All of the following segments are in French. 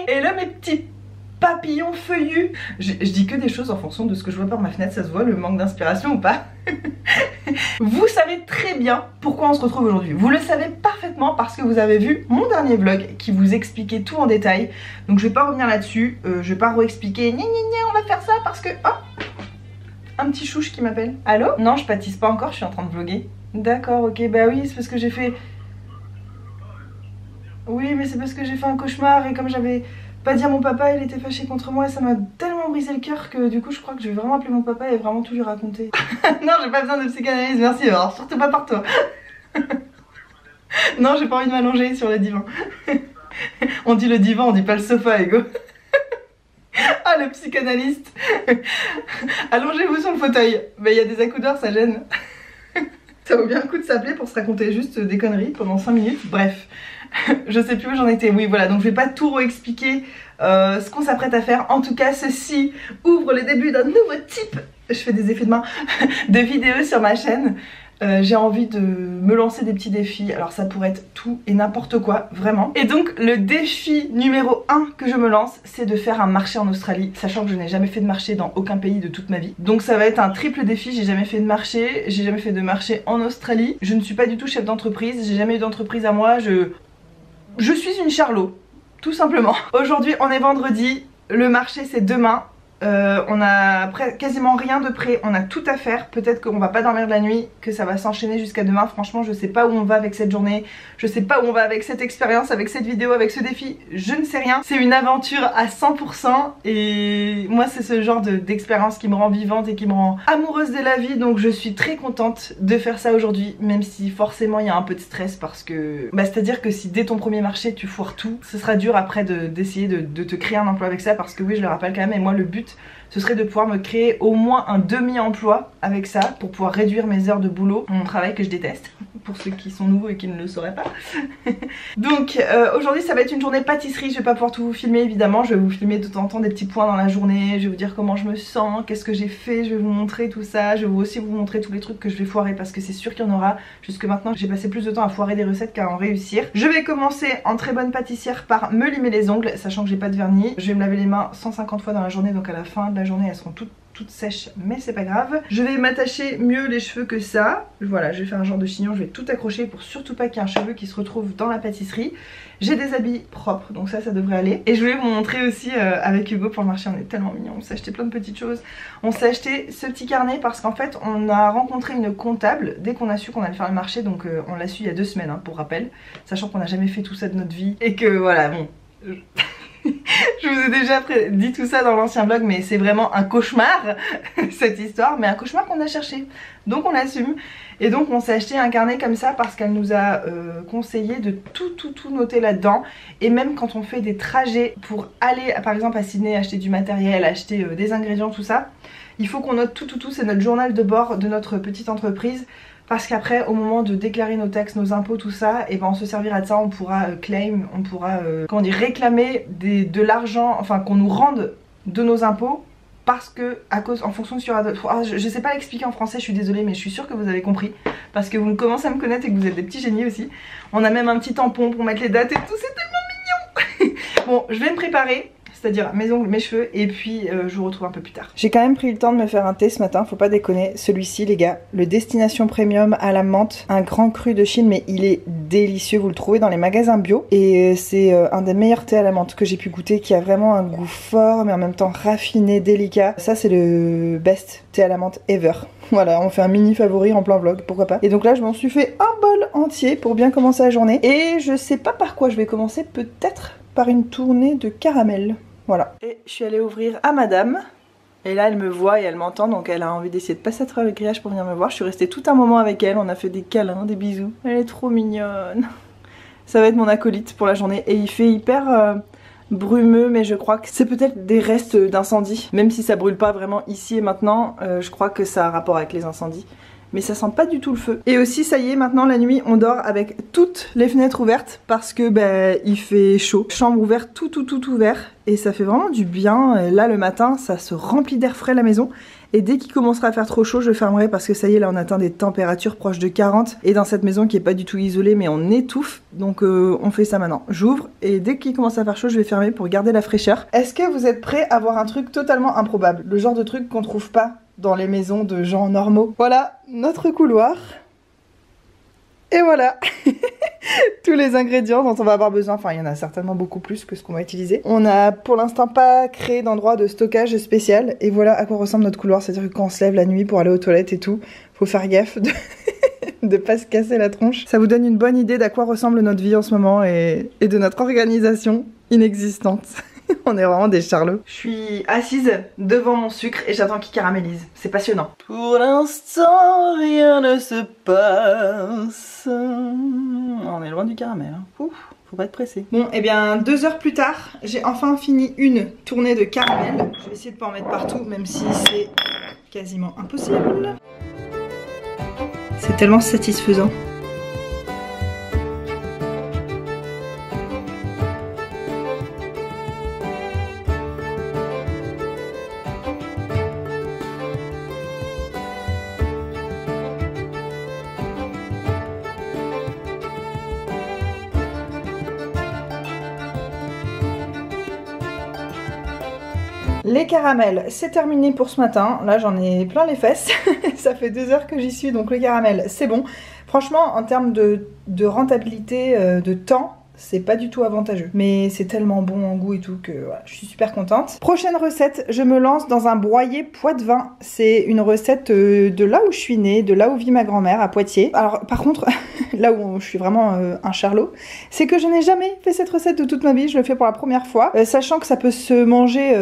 Et là mes petits papillons feuillus. Je dis que des choses en fonction de ce que je vois par ma fenêtre, ça se voit le manque d'inspiration ou pas. Vous savez très bien pourquoi on se retrouve aujourd'hui. Vous le savez parfaitement parce que vous avez vu mon dernier vlog qui vous expliquait tout en détail. Donc je vais pas revenir là-dessus, je vais pas re-expliquer gna gna gna, on va faire ça parce que... Oh, un petit chouche qui m'appelle. Allô? Non, je pâtisse pas encore, je suis en train de vlogger. D'accord, ok, bah oui, c'est parce que j'ai fait... Oui, mais c'est parce que j'ai fait un cauchemar et comme j'avais pas dit à mon papa, il était fâché contre moi et ça m'a tellement brisé le cœur que du coup je crois que je vais vraiment appeler mon papa et vraiment tout lui raconter. Non, j'ai pas besoin de psychanalyse, merci, alors surtout pas par toi. Non, j'ai pas envie de m'allonger sur le divan. On dit le divan, on dit pas le sofa, Ego. Ah, le psychanalyste. Allongez-vous sur le fauteuil. Mais il y a des accoudeurs, ça gêne. Ça vaut bien le coup de s'appeler pour se raconter juste des conneries pendant 5 minutes. Bref, je sais plus où j'en étais. Oui, voilà, donc je vais pas tout réexpliquer ce qu'on s'apprête à faire. En tout cas, ceci ouvre les débuts d'un nouveau type, je fais des effets de main, de vidéos sur ma chaîne. J'ai envie de me lancer des petits défis, alors ça pourrait être tout et n'importe quoi, vraiment. Et donc le défi numéro 1 que je me lance, c'est de faire un marché en Australie, sachant que je n'ai jamais fait de marché dans aucun pays de toute ma vie. Donc ça va être un triple défi, j'ai jamais fait de marché, j'ai jamais fait de marché en Australie, je ne suis pas du tout chef d'entreprise, j'ai jamais eu d'entreprise à moi, je suis une charlot, tout simplement. Aujourd'hui on est vendredi, le marché c'est demain. On a quasiment rien de prêt, on a tout à faire, peut-être qu'on va pas dormir de la nuit, que ça va s'enchaîner jusqu'à demain. Franchement je sais pas où on va avec cette journée, je sais pas où on va avec cette expérience, avec cette vidéo, avec ce défi, je ne sais rien. C'est une aventure à 100% et moi c'est ce genre d'expérience qui me rend vivante et qui me rend amoureuse de la vie. Donc je suis très contente de faire ça aujourd'hui, même si forcément il y a un peu de stress parce que c'est à dire que si dès ton premier marché tu foires tout, ce sera dur après d'essayer de te créer un emploi avec ça, parce que oui je le rappelle quand même, et moi le but ce serait de pouvoir me créer au moins un demi-emploi avec ça pour pouvoir réduire mes heures de boulot, mon travail que je déteste, pour ceux qui sont nouveaux et qui ne le sauraient pas. Donc aujourd'hui ça va être une journée pâtisserie, je vais pas pouvoir tout vous filmer évidemment, je vais vous filmer de temps en temps des petits points dans la journée, je vais vous dire comment je me sens, qu'est-ce que j'ai fait, je vais vous montrer tout ça, je vais aussi vous montrer tous les trucs que je vais foirer parce que c'est sûr qu'il y en aura. Jusque maintenant j'ai passé plus de temps à foirer des recettes qu'à en réussir. Je vais commencer en très bonne pâtissière par me limer les ongles, sachant que j'ai pas de vernis. Je vais me laver les mains 150 fois dans la journée, donc à la fin de la journée elles seront toutes sèches, mais c'est pas grave. Je vais m'attacher mieux les cheveux que ça. Voilà, je vais faire un genre de chignon, je vais tout accrocher pour surtout pas qu'il y ait un cheveu qui se retrouve dans la pâtisserie. J'ai des habits propres, donc ça devrait aller. Et je voulais vous montrer aussi avec Hugo pour le marché, on est tellement mignons, on s'est acheté plein de petites choses. On s'est acheté ce petit carnet parce qu'en fait on a rencontré une comptable dès qu'on a su qu'on allait faire le marché, donc on l'a su il y a 2 semaines hein, pour rappel, sachant qu'on n'a jamais fait tout ça de notre vie et que voilà bon... Je vous ai déjà dit tout ça dans l'ancien vlog, mais c'est vraiment un cauchemar cette histoire, mais un cauchemar qu'on a cherché, donc on assume. Et donc on s'est acheté un carnet comme ça parce qu'elle nous a conseillé de tout noter là-dedans. Et même quand on fait des trajets pour aller par exemple à Sydney acheter du matériel, acheter des ingrédients, tout ça, il faut qu'on note tout, c'est notre journal de bord de notre petite entreprise. Parce qu'après au moment de déclarer nos taxes, nos impôts, tout ça, et ben on se servira de ça, on pourra claim, on pourra comment dire, réclamer de l'argent, enfin qu'on nous rende de nos impôts. Parce que en fonction de je sais pas l'expliquer en français, je suis désolée, mais je suis sûre que vous avez compris. Parce que vous commencez à me connaître et que vous êtes des petits génies aussi. On a même un petit tampon pour mettre les dates et tout, c'est tellement mignon. Bon, je vais me préparer, c'est-à-dire mes ongles, mes cheveux, et puis je vous retrouve un peu plus tard. J'ai quand même pris le temps de me faire un thé ce matin, faut pas déconner. Celui-ci les gars, le Destination Premium à la menthe, un grand cru de Chine, mais il est délicieux, vous le trouvez dans les magasins bio. Et c'est un des meilleurs thés à la menthe que j'ai pu goûter, qui a vraiment un goût fort mais en même temps raffiné, délicat. Ça c'est le best thé à la menthe ever. Voilà, on fait un mini favori en plein vlog, pourquoi pas. Et donc là je m'en suis fait un bol entier pour bien commencer la journée. Et je sais pas par quoi je vais commencer, peut-être par une tournée de caramel. Voilà. Et je suis allée ouvrir à madame. Et là elle me voit et elle m'entend, donc elle a envie d'essayer de passer à travers le grillage pour venir me voir. Je suis restée tout un moment avec elle, on a fait des câlins, des bisous. Elle est trop mignonne. Ça va être mon acolyte pour la journée. Et il fait hyper brumeux, mais je crois que c'est peut-être des restes d'incendie. Même si ça brûle pas vraiment ici et maintenant, je crois que ça a un rapport avec les incendies. Mais ça sent pas du tout le feu. Et aussi ça y est, maintenant la nuit on dort avec toutes les fenêtres ouvertes parce que il fait chaud. Chambre ouverte, tout ouvert, et ça fait vraiment du bien. Et là le matin ça se remplit d'air frais la maison. Et dès qu'il commencera à faire trop chaud, je fermerai parce que ça y est, là on atteint des températures proches de 40. Et dans cette maison qui est pas du tout isolée, mais on étouffe. Donc on fait ça maintenant. J'ouvre et dès qu'il commence à faire chaud, je vais fermer pour garder la fraîcheur. Est-ce que vous êtes prêts à voir un truc totalement improbable? Le genre de truc qu'on trouve pas dans les maisons de gens normaux. Voilà notre couloir. Et voilà tous les ingrédients dont on va avoir besoin. Enfin, il y en a certainement beaucoup plus que ce qu'on va utiliser. On n'a pour l'instant pas créé d'endroit de stockage spécial. Et voilà à quoi ressemble notre couloir. C'est-à-dire que quand on se lève la nuit pour aller aux toilettes et tout, faut faire gaffe de pas se casser la tronche. Ça vous donne une bonne idée d'à quoi ressemble notre vie en ce moment et de notre organisation inexistante. On est vraiment des charlots. Je suis assise devant mon sucre et j'attends qu'il caramélise. C'est passionnant. Pour l'instant, rien ne se passe. On est loin du caramel. Hein. Ouf, faut pas être pressé. Bon, et bien 2 heures plus tard, j'ai enfin fini une tournée de caramel. Je vais essayer de pas en mettre partout, même si c'est quasiment impossible. C'est tellement satisfaisant. Les caramels, c'est terminé pour ce matin. Là, j'en ai plein les fesses. Ça fait 2 heures que j'y suis, donc le caramel, c'est bon. Franchement, en termes de rentabilité, de temps, c'est pas du tout avantageux. Mais c'est tellement bon en goût et tout que voilà, je suis super contente. Prochaine recette, je me lance dans un broyé Poitevin. C'est une recette de là où je suis née, de là où vit ma grand-mère, à Poitiers. Alors par contre, là où je suis vraiment un charlot, c'est que je n'ai jamais fait cette recette de toute ma vie. Je le fais pour la première fois. Sachant que ça peut se manger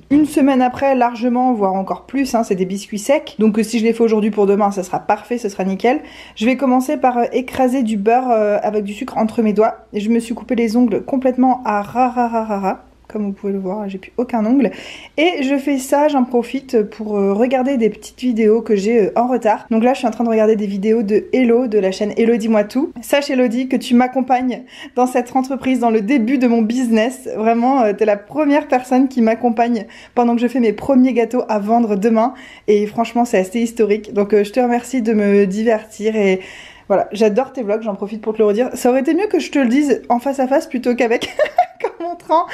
une semaine après largement, voire encore plus. Hein, c'est des biscuits secs. Donc si je les fais aujourd'hui pour demain, ça sera parfait, ce sera nickel. Je vais commencer par écraser du beurre avec du sucre entre mes doigts. Et je me suis coupé les ongles complètement à ras. Comme vous pouvez le voir, j'ai plus aucun ongle. Et je fais ça, j'en profite pour regarder des petites vidéos que j'ai en retard. Donc là, je suis en train de regarder des vidéos de Hello, de la chaîne Hello Dis-moi Tout. Sache Elodie que tu m'accompagnes dans cette entreprise, dans le début de mon business. Vraiment, t'es la première personne qui m'accompagne pendant que je fais mes premiers gâteaux à vendre demain. Et franchement, c'est assez historique. Donc je te remercie de me divertir et... Voilà, j'adore tes vlogs, j'en profite pour te le redire. Ça aurait été mieux que je te le dise en face à face plutôt qu'avec qu'en montrant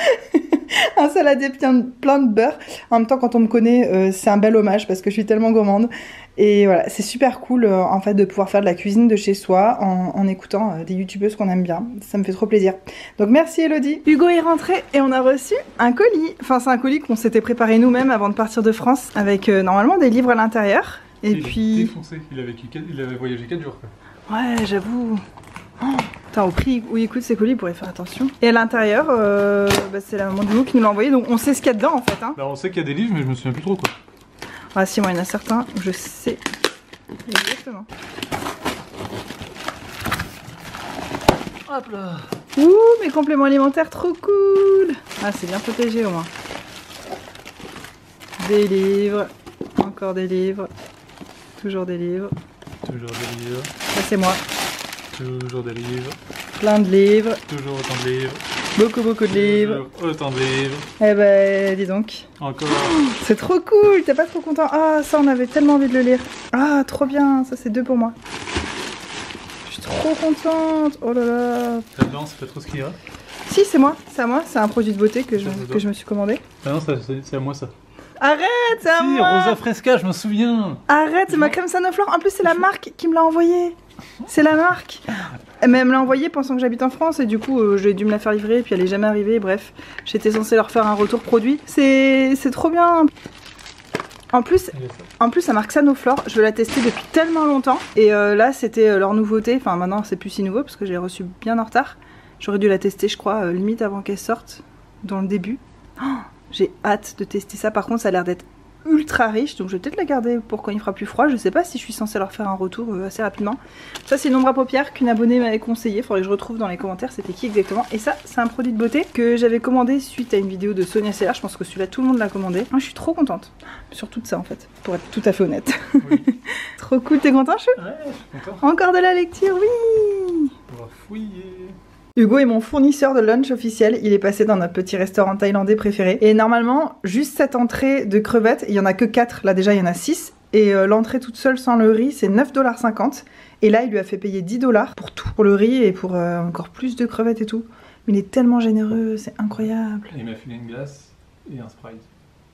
un saladier plein de beurre. En même temps, quand on me connaît, c'est un bel hommage parce que je suis tellement gourmande. Et voilà, c'est super cool en fait de pouvoir faire de la cuisine de chez soi en écoutant des youtubeuses qu'on aime bien. Ça me fait trop plaisir. Donc merci Elodie. Hugo est rentré et on a reçu un colis. Enfin, c'est un colis qu'on s'était préparé nous-mêmes avant de partir de France avec normalement des livres à l'intérieur. Et puis... Il est défoncé, il avait voyagé 4 jours quoi. Ouais, j'avoue. Oh, putain, au prix où il coûte ces colis, il pourrait faire attention. Et à l'intérieur, c'est la maman du loup qui nous l'a envoyé, donc on sait ce qu'il y a dedans en fait. Hein. Bah, on sait qu'il y a des livres, mais je me souviens plus trop quoi. Ah si, moi il y en a certains où je sais exactement. Hop là. Ouh, mes compléments alimentaires, trop cool. Ah, c'est bien protégé au moins. Des livres, encore des livres, toujours des livres. Toujours des livres. Ça c'est moi. Toujours des livres. Plein de livres. Toujours autant de livres. Beaucoup de livres. Autant de livres. Eh ben, dis donc. Encore. C'est trop cool, t'es pas trop content? Ah, ça on avait tellement envie de le lire. Ah, trop bien, ça c'est 2 pour moi. Je suis trop contente. Oh là là. Là-dedans, c'est pas trop ce qu'il y a. Si, c'est moi, c'est à moi, c'est un produit de beauté que je me suis commandé. Ah non, c'est à moi ça. Arrête, c'est à moi. Rosa Fresca, je me souviens. Arrête, c'est ma crème Sanoflore. En plus, c'est la marque qui me l'a envoyé. C'est la marque. Mais elle me l'a envoyé pensant que j'habite en France et du coup, j'ai dû me la faire livrer et puis elle est jamais arrivée. Bref, j'étais censée leur faire un retour produit. C'est trop bien. En plus, la marque Sanoflore, je veux la tester depuis tellement longtemps. Et là, c'était leur nouveauté. Enfin, maintenant, c'est plus si nouveau parce que j'ai reçu bien en retard. J'aurais dû la tester, je crois, limite avant qu'elle sorte, dans le début. Oh, j'ai hâte de tester ça. Par contre, ça a l'air d'être ultra riche, donc je vais peut-être la garder pour quand il fera plus froid. Je sais pas si je suis censée leur faire un retour assez rapidement. Ça, c'est une ombre à paupières qu'une abonnée m'avait conseillé. Faudrait que je retrouve dans les commentaires c'était qui exactement. Et ça, c'est un produit de beauté que j'avais commandé suite à une vidéo de Sonia Seller. Je pense que celui-là, tout le monde l'a commandé. Moi, je suis trop contente. Sur tout ça, en fait, pour être tout à fait honnête. Oui. Trop cool, t'es content, Chou? Ouais, je suis content. Encore de la lecture, oui. On va fouiller. Hugo est mon fournisseur de lunch officiel, il est passé dans notre petit restaurant thaïlandais préféré. Et normalement, juste cette entrée de crevettes, il y en a que 4, là déjà il y en a 6. Et l'entrée toute seule sans le riz, c'est 9,50 $. Et là, il lui a fait payer 10 $ pour tout, pour le riz et pour encore plus de crevettes et tout. Mais il est tellement généreux, c'est incroyable. Et il m'a filé une glace et un Sprite.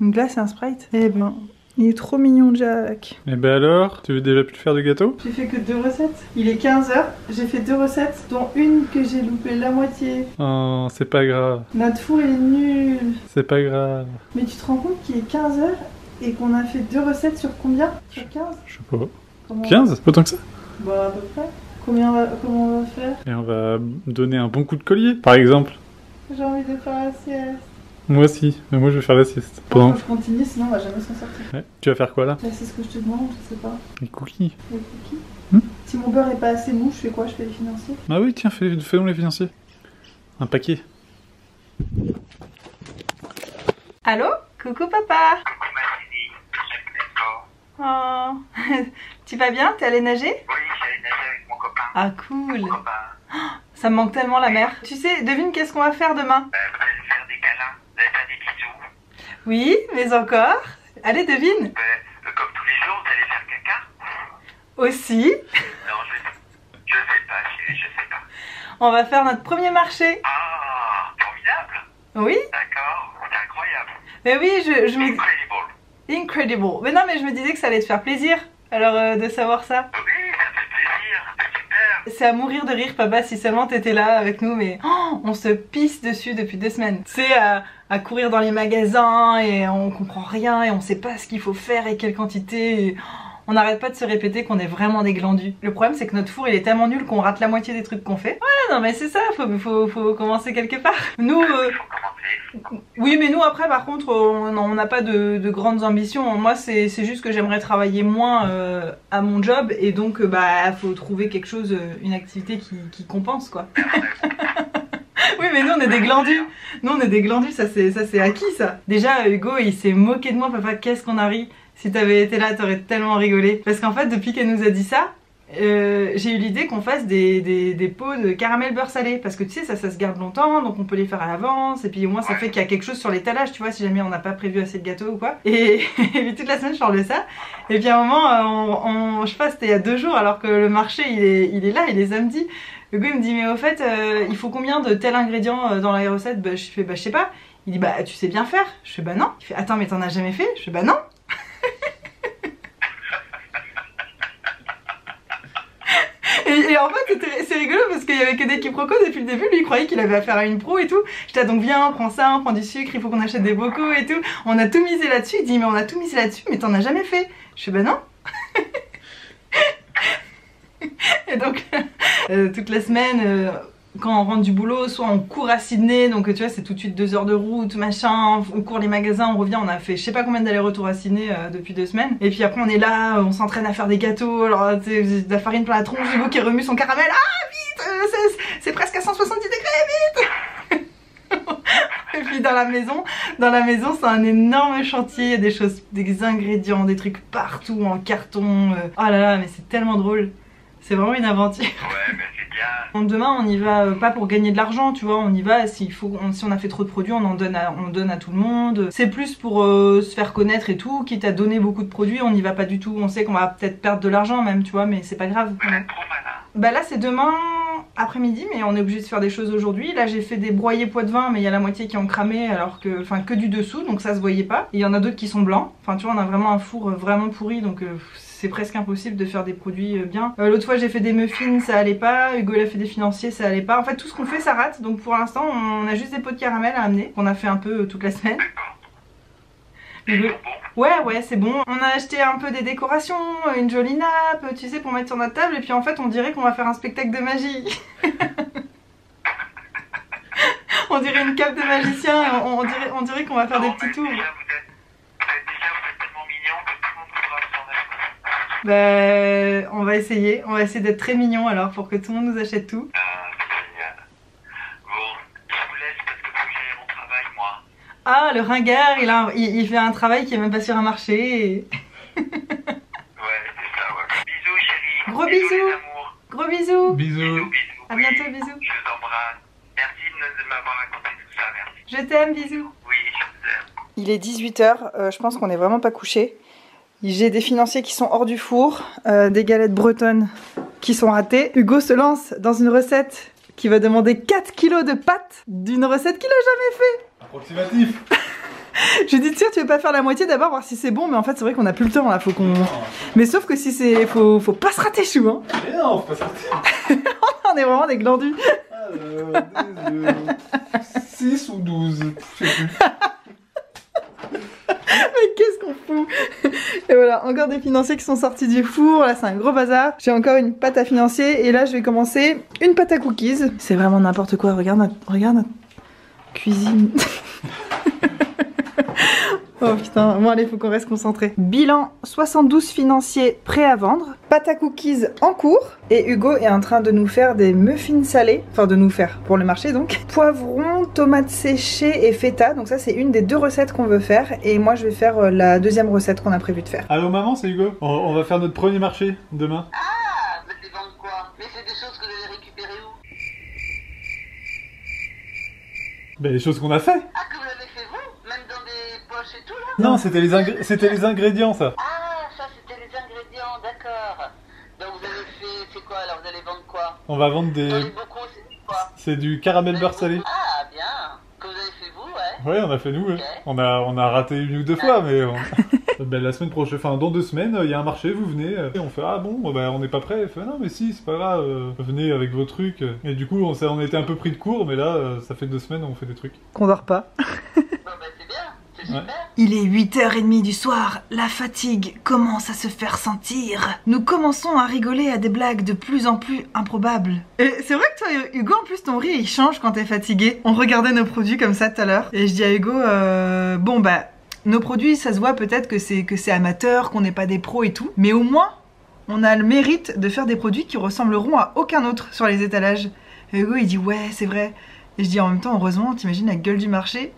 Une glace et un Sprite? Eh ben, il est trop mignon, Jack. Et ben alors, tu veux déjà plus faire de gâteau? J'ai fait que 2 recettes. Il est 15 h, j'ai fait 2 recettes, dont une que j'ai loupé la moitié. Oh, c'est pas grave. Notre four, il est nul. C'est pas grave. Mais tu te rends compte qu'il est 15 h et qu'on a fait 2 recettes sur combien? Sur 15? Je sais pas. Comment 15? Autant que ça? Bah, à peu près. Comment on va faire? Et on va donner un bon coup de collier, par exemple. J'ai envie de faire la sieste. Moi aussi, mais moi je vais faire la sieste. Faut que je continue, sinon on va jamais s'en sortir. Ouais. Tu vas faire quoi là? Là, c'est ce que je te demande, je sais pas. Les cookies. Les cookies. Hmm. Si mon beurre est pas assez mou, je fais quoi? Je fais les financiers? Ah oui, tiens, fais-nous les financiers. Un paquet. Allô? Coucou papa. Coucou ma chérie, j'aime Oh. Tu vas bien? T'es allé nager? Oui, j'allais nager avec mon copain. Ah cool. Mon copain. Ça me manque tellement la mer. Tu sais, devine qu'est-ce qu'on va faire demain? Vous allez faire des câlins, vous allez faire des bisous. Oui, mais encore. Allez, devine. Comme tous les jours, vous allez faire caca. Aussi, Non, je sais pas, chérie, je sais pas. on va faire notre premier marché. Ah, formidable. Oui? D'accord, c'est incroyable. Mais oui, je me... Incredible. Incredible. Mais non, mais je me disais que ça allait te faire plaisir. Alors, de savoir ça. Oui, ça me fait plaisir, c'est super. C'est à mourir de rire, papa, si seulement t'étais là avec nous, mais oh, on se pisse dessus depuis 2 semaines. Tu sais, à courir dans les magasins et on comprend rien et on sait pas ce qu'il faut faire et quelle quantité. Et on n'arrête pas de se répéter qu'on est vraiment des glandus. Le problème, c'est que notre four, il est tellement nul qu'on rate la moitié des trucs qu'on fait. Ouais, non, mais c'est ça, faut commencer quelque part. Nous, Il faut commencer. oui, mais nous, après, par contre, on n'a pas de grandes ambitions. Moi, c'est juste que j'aimerais travailler moins à mon job et donc, bah, faut trouver quelque chose, une activité qui compense, quoi. Oui, mais nous, on est des glandus. Nous, on est des glandus, ça c'est acquis, ça. Déjà, Hugo, il s'est moqué de moi, papa, qu'est-ce qu'on a ri. Si t'avais été là, t'aurais tellement rigolé. Parce qu'en fait, depuis qu'elle nous a dit ça, j'ai eu l'idée qu'on fasse des pots de caramel beurre salé. Parce que tu sais, ça se garde longtemps, donc on peut les faire à l'avance. Et puis au moins, ça fait qu'il y a quelque chose sur l'étalage, tu vois, si jamais on n'a pas prévu assez de gâteaux ou quoi. Et puis toute la semaine, je parle de ça. Et puis à un moment, je sais pas, c'était il y a 2 jours, alors que le marché, il est là, il est samedi. Le gars, il me dit, mais au fait, il faut combien de tels ingrédients dans la recette? Bah, je fais, bah, je sais pas. Il dit, bah, tu sais bien faire. Je fais, bah, non. Il fait, attends, mais t'en as jamais fait? Je fais, bah, non. Et en fait, c'est rigolo parce qu'il y avait que des quiproquos depuis le début. Lui, il croyait qu'il avait affaire à une pro et tout. J'étais donc, viens, prends ça, on prend du sucre, il faut qu'on achète des bocaux et tout. On a tout misé là-dessus. Il dit, mais on a tout misé là-dessus, mais t'en as jamais fait. Je fais, bah, non. Et donc, toute la semaine, quand on rentre du boulot, soit on court à Sydney, donc tu vois, c'est tout de suite 2 heures de route, machin, on court les magasins, on revient, on a fait je sais pas combien d'allers-retours à Sydney depuis 2 semaines. Et puis après, on est là, on s'entraîne à faire des gâteaux, alors tu sais, de la farine plein la tronche, Hugo qui remue son caramel, ah vite, c'est presque à 170 degrés, vite. Et puis dans la maison c'est un énorme chantier, il y a des choses, des ingrédients, des trucs partout en carton, oh là là, mais c'est tellement drôle. C'est vraiment une aventure. Ouais, mais c'est bien. Demain, on y va pas pour gagner de l'argent, tu vois. On y va si on a fait trop de produits, on donne à tout le monde. C'est plus pour se faire connaître et tout. Quitte à donner beaucoup de produits, on n'y va pas du tout. On sait qu'on va peut-être perdre de l'argent même, tu vois, mais c'est pas grave. Vous êtes trop malin. Bah là, c'est demain après-midi, mais on est obligé de faire des choses aujourd'hui. Là, j'ai fait des broyés pois de vin, mais il y a la moitié qui ont cramé, alors que, enfin, que du dessous, donc ça se voyait pas. Et il y en a d'autres qui sont blancs. Enfin, tu vois, on a vraiment un four vraiment pourri, donc c'est presque impossible de faire des produits bien. L'autre fois, j'ai fait des muffins, ça allait pas. Hugo, il a fait des financiers, ça allait pas. En fait, tout ce qu'on fait, ça rate. Donc pour l'instant, on a juste des pots de caramel à amener, qu'on a fait un peu toute la semaine. Hugo... Ouais, c'est bon. On a acheté un peu des décorations, une jolie nappe, tu sais, pour mettre sur notre table. Et puis en fait, on dirait qu'on va faire un spectacle de magie. On dirait une cape de magicien. On dirait qu'on va faire des petits tours. Vous êtes tellement mignon que tout le monde voudra s'en acheter. On va essayer d'être très mignon alors pour que tout le monde nous achète tout. Génial. Bon, je vous laisse parce que faut que j'aille à mon travail, moi. Ah, le ringard, il fait un travail qui est même pas sur un marché. Ouais, c'est ça, ouais. Bisous, chérie. Gros bisous. Les amours. Gros bisous. Bisous. Bisous. À bientôt, bisous. Je vous embrasse. Je t'aime, bisous. Oui, je vous aime. Il est 18h, je pense qu'on n'est vraiment pas couché. J'ai des financiers qui sont hors du four, des galettes bretonnes qui sont ratées. Hugo se lance dans une recette qui va demander 4 kilos de pâtes d'une recette qu'il a jamais fait. Approximatif. J'ai dit tiens tu veux pas faire la moitié d'abord voir si c'est bon, mais en fait c'est vrai qu'on a plus le temps là, faut qu'on... Mais sauf que si c'est... Faut pas se rater chou hein. Mais non, faut pas sortir. On est vraiment des glandus. 6 ou 12, je sais plus. Mais qu'est-ce qu'on fout. Et voilà, encore des financiers qui sont sortis du four. Là c'est un gros bazar. J'ai encore une pâte à financier. Et là je vais commencer une pâte à cookies. C'est vraiment n'importe quoi, regarde notre cuisine. Oh putain, bon allez, faut qu'on reste concentré. Bilan 72 financiers prêts à vendre. Pâte à cookies en cours. Et Hugo est en train de nous faire des muffins salés. Enfin de nous faire, pour le marché donc. Poivron, tomates séchées et feta. Donc ça c'est une des 2 recettes qu'on veut faire. Et moi je vais faire la 2e recette qu'on a prévu de faire. Allô maman, c'est Hugo. On va faire notre premier marché demain. Ah, vous allez vendre quoi? Mais c'est des choses que vous allez récupérer où? Ben les choses qu'on a fait. Ah, que vous avez fait vous? Même dans des poches et tout là? Non, c'était les ingrédients ça. Ah, ça c'était les ingrédients, d'accord. Donc vous avez fait, c'est quoi alors? Vous allez vendre quoi? On va vendre Dans les des... bocaux, c'est quoi? C'est du caramel beurre salé. Ah, bien. Que vous avez fait vous, ouais. Ouais, on a fait nous. Ouais. Ok. On a raté 1 ou 2 fois, mais ben, la semaine prochaine, enfin dans 2 semaines, il y a un marché, vous venez. Et on fait ah bon, ben, on n'est pas prêt. Il fait non mais si, c'est pas grave, venez avec vos trucs. Et du coup, on était un peu pris de court, mais là, ça fait 2 semaines, on fait des trucs. Qu'on dort pas. Bon, bah c'est bien, c'est super. Il est 8h30 du soir, la fatigue commence à se faire sentir. Nous commençons à rigoler à des blagues de plus en plus improbables. Et c'est vrai que toi, Hugo, en plus ton rire il change quand t'es fatigué. On regardait nos produits comme ça tout à l'heure. Et je dis à Hugo, bon bah, nos produits ça se voit peut-être que c'est amateur, qu'on n'est pas des pros et tout. Mais au moins, on a le mérite de faire des produits qui ressembleront à aucun autre sur les étalages. Et Hugo il dit ouais c'est vrai. Et je dis en même temps, heureusement, t'imagines la gueule du marché.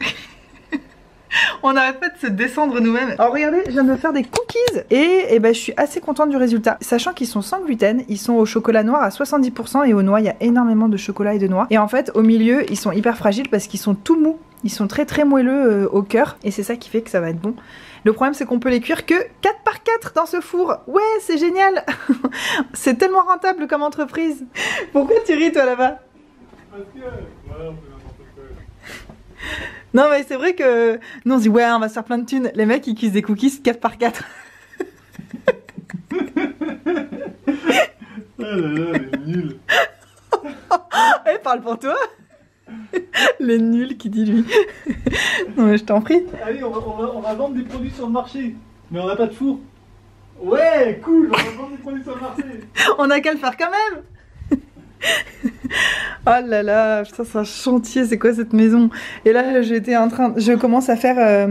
On n'arrête pas de se descendre nous-mêmes. Alors regardez, je viens de me faire des cookies et ben, je suis assez contente du résultat. Sachant qu'ils sont sans gluten, ils sont au chocolat noir à 70% et aux noix, il y a énormément de chocolat et de noix. Et en fait, au milieu, ils sont hyper fragiles parce qu'ils sont tout mous. Ils sont très très moelleux au cœur et c'est ça qui fait que ça va être bon. Le problème c'est qu'on peut les cuire que 4 par 4 dans ce four. Ouais, c'est génial. C'est tellement rentable comme entreprise. Pourquoi tu ris toi là-bas? Parce que, voilà, on fait n'importe quoi. Non mais c'est vrai que nous on se dit ouais on va se faire plein de thunes. Les mecs ils cuisent des cookies 4 par 4. Ah là là, les nuls. Eh parle pour toi. Les nuls qui dit lui. Non mais je t'en prie. Allez, on va vendre des produits sur le marché. Mais on n'a pas de four. Ouais, cool, on va vendre des produits sur le marché. On a qu'à le faire quand même. Oh là là, putain c'est un chantier, c'est quoi cette maison? Et là je commence à faire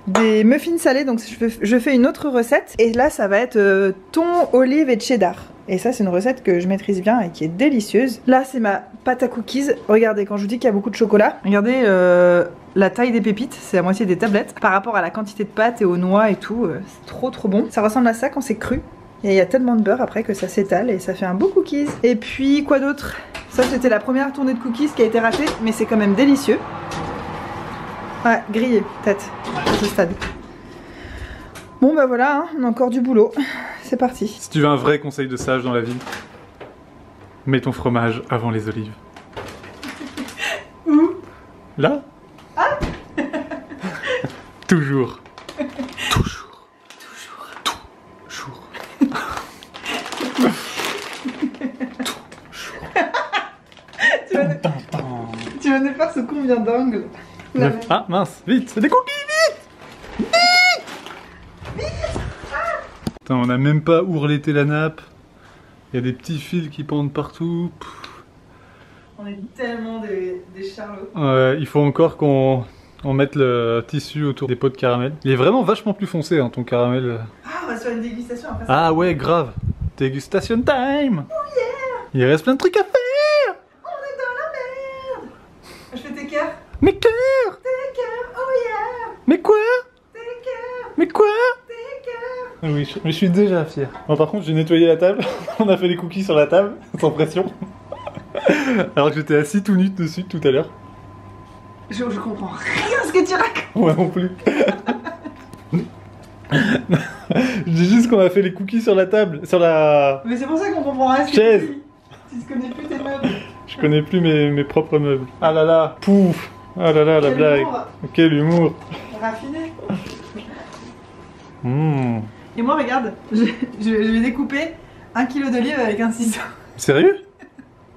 des muffins salés, donc je fais une autre recette. Et là ça va être thon, olive et cheddar. Et ça c'est une recette que je maîtrise bien et qui est délicieuse. Là c'est ma pâte à cookies. Regardez, quand je vous dis qu'il y a beaucoup de chocolat, regardez la taille des pépites, c'est la moitié des tablettes. Par rapport à la quantité de pâte et aux noix et tout, c'est trop bon. Ça ressemble à ça quand c'est cru. Et il y a tellement de beurre après que ça s'étale et ça fait un beau cookies. Et puis quoi d'autre? Ça c'était la première tournée de cookies qui a été ratée, mais c'est quand même délicieux. Ouais, grillé peut-être à ce stade. Bon bah voilà, hein, on a encore du boulot. C'est parti. Si tu veux un vrai conseil de sage dans la vie, mets ton fromage avant les olives. Où? Là? Ah. Toujours. Toujours. Tu vas nous faire ce combien d'angles? Ah mince, vite, c'est des cookies, vite. Putain, on a même pas ourletté la nappe. Il y a des petits fils qui pendent partout. On est tellement des charlots. Il faut encore qu'on mette le tissu autour des pots de caramel. Il est vraiment vachement plus foncé hein, ton caramel. Ah, on va se faire une dégustation après. Ah ouais, grave. Dégustation time. Oh yeah. Il reste plein de trucs à faire. On est dans la merde. Je fais tes cœurs. Mes cœurs. Tes cœurs, oh yeah. Mais quoi? Tes cœurs. Mais quoi? Tes cœurs. Ah oui, mais je suis déjà fier. Bon, par contre, j'ai nettoyé la table. On a fait les cookies sur la table, sans pression. Alors que j'étais assis tout nu dessus tout à l'heure. Je comprends rien à ce que tu racontes. Moi non plus. Je dis juste qu'on a fait les cookies sur la table, sur la... Mais c'est pour ça qu'on comprend rien à ce que chaise. tu dis. Tu connais plus tes meubles. Je connais plus mes propres meubles. Ah là là, pouf. Ah là là, la Quel blague. humour. Quel humour. Raffiné. Mmh. Et moi, regarde, je vais découper 1 kg d'olive avec un ciseau. Sérieux?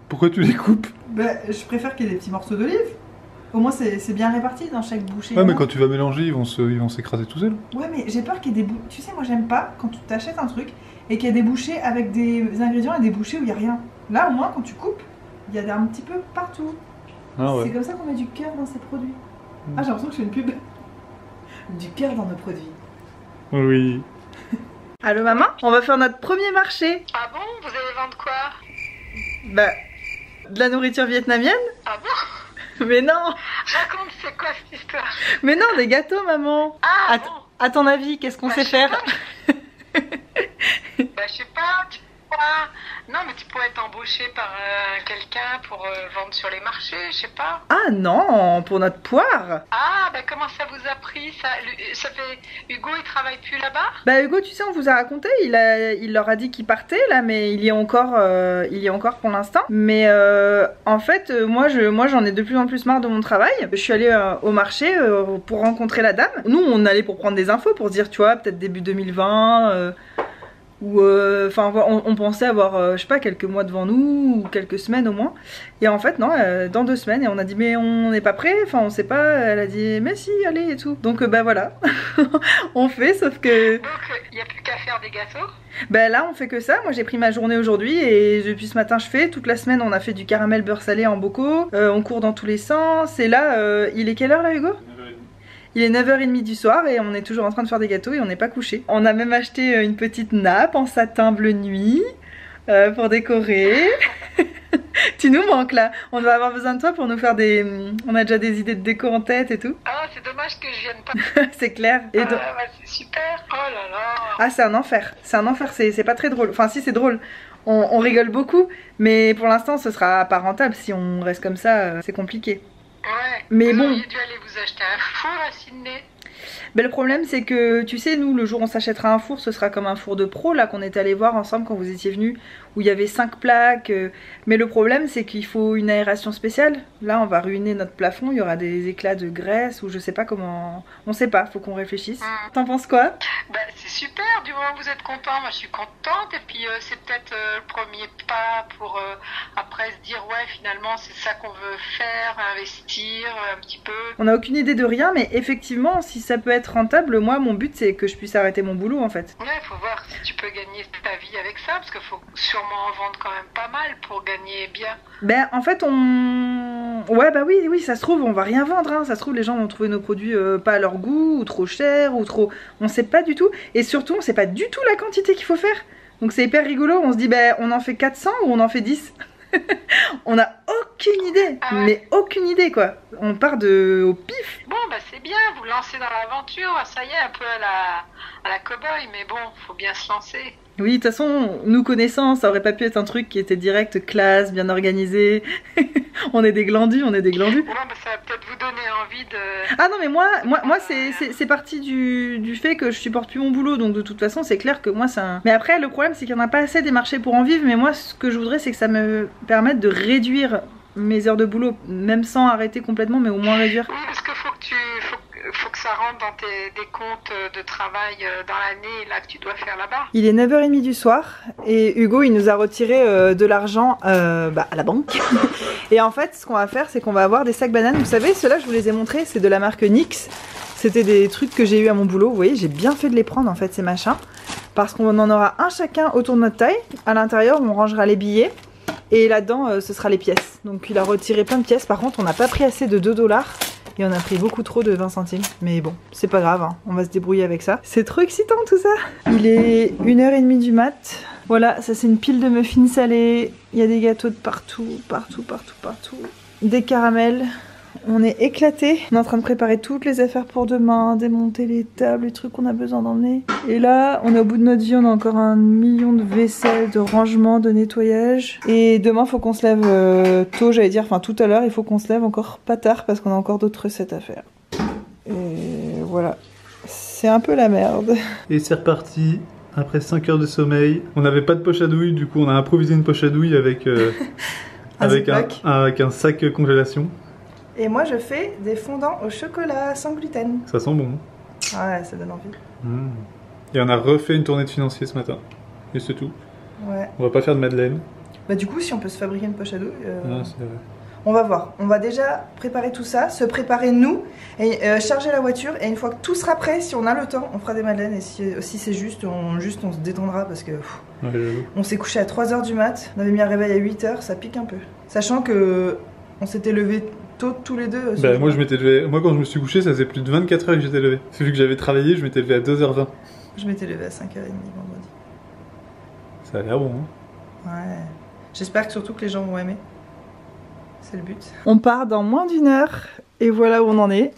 Pourquoi tu les coupes? Bah, je préfère qu'il y ait des petits morceaux d'olive. Au moins, c'est bien réparti dans chaque bouchée. Ouais, mais quand tu vas mélanger, ils vont s'écraser tout seuls. Ouais, mais j'ai peur qu'il y ait des bouchées. Tu sais, moi, j'aime pas quand tu t'achètes un truc et qu'il y a des bouchées avec des ingrédients et des bouchées où il n'y a rien. Là, au moins, quand tu coupes, il y a un petit peu partout. Ah C'est ouais. comme ça qu'on met du cœur dans ces produits. Ah, j'ai l'impression que je fais une pub. Du cœur dans nos produits. Oui. Allô, maman? On va faire notre premier marché. Ah bon? Vous allez vendre quoi? Bah, de la nourriture vietnamienne? Ah bon? Mais non! Raconte, c'est quoi cette histoire? Mais non, des gâteaux, maman! Ah bon? À ton avis, qu'est-ce qu'on Bah, sait je sais faire? Bah je sais pas, tu pourras... Non mais tu pourrais être embauché par quelqu'un pour vendre sur les marchés, je sais pas. Ah non, pour notre poire! Ah bah comment ça vous a pris ça? Ça fait... Hugo il travaille plus là-bas? Bah Hugo, tu sais, on vous a raconté, il leur a dit qu'il partait là, mais il y est encore pour l'instant. Mais en fait, moi j'en ai de plus en plus marre de mon travail. Je suis allée au marché pour rencontrer la dame. Nous, on allait pour prendre des infos, pour se dire, tu vois, peut-être début 2020... ou enfin on pensait avoir je sais pas quelques mois devant nous ou quelques semaines au moins, et en fait non, dans 2 semaines, et on a dit mais on n'est pas prêt, enfin on sait pas, elle a dit mais si allez et tout, donc bah voilà. On fait, sauf que Donc il n'y a plus qu'à faire des gâteaux? bah là on fait que ça. Moi j'ai pris ma journée aujourd'hui et depuis ce matin je fais, toute la semaine on a fait du caramel beurre salé en bocaux, on court dans tous les sens, et là il est quelle heure là Hugo? Il est 9h30 du soir et on est toujours en train de faire des gâteaux et on n'est pas couché. On a même acheté une petite nappe en satin bleu nuit pour décorer. Tu nous manques là. On va avoir besoin de toi pour nous faire des... On a déjà des idées de déco en tête et tout. Ah c'est dommage que je vienne pas. C'est clair. Et Ah bah, c'est super. Oh là là. ah, c'est un enfer. C'est un enfer, c'est pas très drôle. Enfin si, c'est drôle. On rigole beaucoup, mais pour l'instant ce sera pas rentable. Si on reste comme ça, c'est compliqué. Ouais. Mais vous bon. auriez dû aller vous acheter un four à Sydney. Ben, le problème c'est que tu sais, nous le jour où on s'achètera un four, ce sera comme un four de pro là qu'on est allé voir ensemble quand vous étiez venus, où il y avait 5 plaques, mais le problème c'est qu'il faut une aération spéciale. Là on va ruiner notre plafond, il y aura des éclats de graisse ou je sais pas comment, on sait pas, faut qu'on réfléchisse. T'en penses quoi? Bah c'est super, du moment où vous êtes content, moi je suis contente, et puis c'est peut-être le premier pas pour après se dire ouais finalement c'est ça qu'on veut faire, investir un petit peu. On n'a aucune idée de rien, mais effectivement si ça peut être rentable, moi mon but c'est que je puisse arrêter mon boulot en fait. Ouais, faut voir si tu peux gagner ta vie avec ça, parce qu'il faut sûrement en vendre quand même pas mal pour gagner bien. Ben en fait ouais bah oui ça se trouve on va rien vendre hein. Ça se trouve les gens vont trouver nos produits pas à leur goût ou trop chers ou trop... On sait pas du tout, et surtout on sait pas du tout la quantité qu'il faut faire. Donc c'est hyper rigolo, on se dit ben on en fait 400 ou on en fait 10. On a aucune idée, Ah ouais. mais aucune idée quoi. On part au pif. Bon bah c'est bien, vous lancez dans l'aventure, ça y est, un peu à la cow-boy, mais bon, faut bien se lancer. Oui, de toute façon, nous connaissant, ça aurait pas pu être un truc qui était direct, classe, bien organisé. On est des glandus, on est des glandus. Bon bah ça va peut-être vous donner envie de... Ah non mais moi c'est parti du fait que je supporte plus mon boulot, donc de toute façon c'est clair que moi c'est un... Mais après le problème c'est qu'il n'y en a pas assez des marchés pour en vivre, mais moi ce que je voudrais c'est que ça me permette de réduire mes heures de boulot, même sans arrêter complètement, mais au moins réduire. Oui, parce qu'il faut que ça rentre dans des comptes de travail dans l'année là que tu dois faire là-bas. Il est 9h30 du soir et Hugo il nous a retiré de l'argent à la banque. Et en fait ce qu'on va faire c'est qu'on va avoir des sacs bananes. Vous savez, ceux-là je vous les ai montrés, c'est de la marque NYX. C'était des trucs que j'ai eu à mon boulot. Vous voyez, j'ai bien fait de les prendre en fait ces machins. Parce qu'on en aura un chacun autour de notre taille. À l'intérieur on rangera les billets. Et là-dedans ce sera les pièces. Donc il a retiré plein de pièces. Par contre on n'a pas pris assez de 2 $. Et on a pris beaucoup trop de 20 centimes. Mais bon, c'est pas grave, hein. On va se débrouiller avec ça. C'est trop excitant tout ça. Il est 1h30 du mat. Voilà, ça c'est une pile de muffins salés. Il y a des gâteaux de partout, partout. Des caramels. On est éclaté. On est en train de préparer toutes les affaires pour demain, démonter les tables, les trucs qu'on a besoin d'emmener. Et là, on est au bout de notre vie, on a encore 1 million de vaisselle, de rangement, de nettoyage. Et demain, faut qu'on se lève tôt, j'allais dire, enfin tout à l'heure, il faut qu'on se lève encore pas tard parce qu'on a encore d'autres recettes à faire. Et voilà. C'est un peu la merde. Et c'est reparti. Après 5 heures de sommeil, on n'avait pas de poche à douille, du coup on a improvisé une poche à douille avec, avec un sac congélation. Et moi je fais des fondants au chocolat sans gluten. Ça sent bon. Ouais, ça donne envie. Mmh. Et on a refait une tournée de financier ce matin. Et c'est tout. Ouais. On va pas faire de madeleine. Bah du coup si on peut se fabriquer une poche à douille... Ah, c'est vrai. On va voir. On va déjà préparer tout ça, se préparer nous, et charger la voiture. Et une fois que tout sera prêt, si on a le temps, on fera des madeleines. Et si c'est juste, on se détendra parce que Ouais, on s'est couché à 3h du mat. On avait mis un réveil à 8h, ça pique un peu. Sachant que on s'était levé tôt tous les deux. Bah, moi, moi quand je me suis couché, ça faisait plus de 24 heures que j'étais levé. C'est vu que j'avais travaillé, je m'étais levé à 2h20. Je m'étais levé à 5h30 vendredi. Ça a l'air bon, hein. Ouais. J'espère que surtout que les gens vont aimer. C'est le but. On part dans moins d'1 heure et voilà où on en est.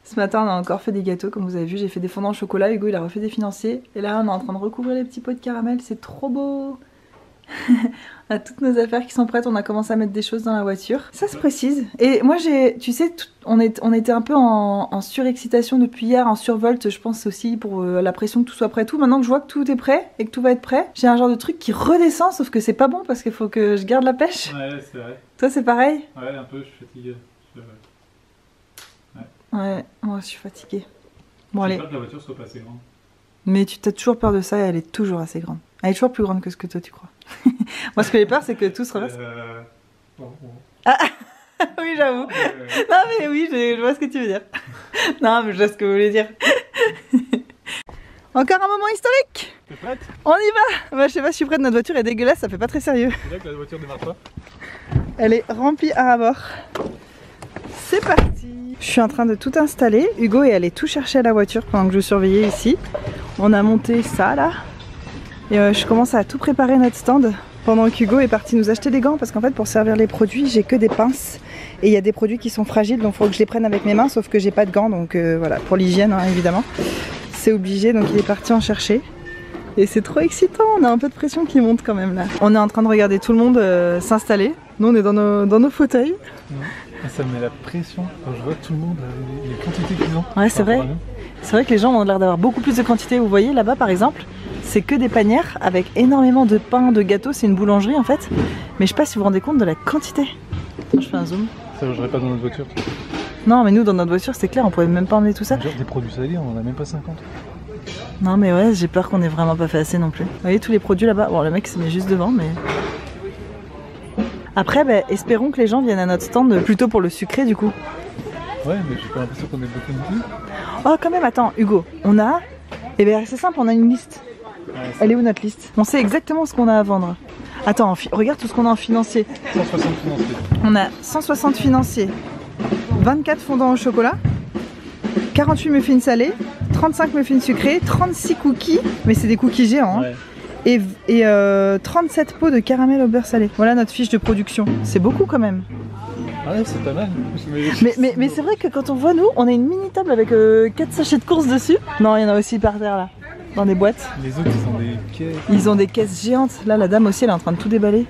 Ce matin on a encore fait des gâteaux comme vous avez vu, j'ai fait des fondants au chocolat, Hugo il a refait des financiers et là on est en train de recouvrir les petits pots de caramel, c'est trop beau. On a toutes nos affaires qui sont prêtes, on a commencé à mettre des choses dans la voiture. Ça se précise. Et moi tu sais, on était un peu en surexcitation depuis hier, en survolt je pense aussi pour la pression que tout soit prêt tout. Maintenant que je vois que tout est prêt et que tout va être prêt, j'ai un genre de truc qui redescend sauf que c'est pas bon parce qu'il faut que je garde la pêche. Ouais, c'est vrai. Toi c'est pareil? Ouais, un peu, je suis fatigué. Ouais, moi je suis fatiguée. Bon allez. J'espère que la voiture soit pas assez grande. Mais tu as toujours peur de ça et elle est toujours assez grande. Elle est toujours plus grande que ce que toi tu crois. Moi ce que j'ai peur c'est que tout se reverse. Bon. Ah oui j'avoue. Non mais oui je vois ce que tu veux dire. Non mais je vois ce que vous voulez dire. Encore un moment historique. T'es prête? On y va. Bah je sais pas si je suis prête, notre voiture est dégueulasse, ça fait pas très sérieux. C'est là que la voiture démarre pas. Elle est remplie à ras-bord. C'est parti. Je suis en train de tout installer. Hugo est allé tout chercher à la voiture pendant que je surveillais ici. On a monté ça là. Et je commence à tout préparer notre stand. Pendant qu'Hugo est parti nous acheter des gants. Parce qu'en fait pour servir les produits j'ai que des pinces. Et il y a des produits qui sont fragiles donc il faut que je les prenne avec mes mains. Sauf que j'ai pas de gants donc voilà. Pour l'hygiène hein, évidemment. C'est obligé donc il est parti en chercher. Et c'est trop excitant, on a un peu de pression qui monte quand même là. On est en train de regarder tout le monde s'installer. Nous on est dans nos fauteuils. Ça me met la pression quand je vois tout le monde, les quantités qu'ils ont. Ouais c'est vrai. C'est vrai que les gens ont l'air d'avoir beaucoup plus de quantité. Vous voyez là-bas par exemple, c'est que des panières avec énormément de pain, de gâteaux. C'est une boulangerie en fait. Mais je sais pas si vous vous rendez compte de la quantité. Attends, je fais un zoom. Ça logerait pas dans notre voiture. Non mais nous dans notre voiture c'est clair, on pourrait même pas emmener tout ça. Genre des produits salés, on en a même pas 50. Non mais ouais, j'ai peur qu'on ait vraiment pas fait assez non plus. Vous voyez tous les produits là-bas. Bon le mec se met juste devant mais... Après bah, espérons que les gens viennent à notre stand plutôt pour le sucré du coup. Ouais mais j'ai pas l'impression qu'on ait beaucoup de tout. Oh quand même attends Hugo, on a... Eh bien c'est simple, on a une liste. Ouais, elle est où notre liste? On sait exactement ce qu'on a à vendre. Attends, regarde tout ce qu'on a en financier. 160 financiers. On a 160 financiers, 24 fondants au chocolat, 48 muffins salés, 35 muffins sucrés, 36 cookies, mais c'est des cookies géants, hein, ouais. Et 37 pots de caramel au beurre salé. Voilà notre fiche de production. C'est beaucoup quand même. Ouais, c'est pas mal. Mais c'est vrai que quand on voit nous, on a une mini table avec 4 sachets de courses dessus. Non, il y en a aussi par terre là, dans des boîtes. Les autres, ils ont des caisses. Ils ont des caisses géantes. Là, la dame aussi, elle est en train de tout déballer.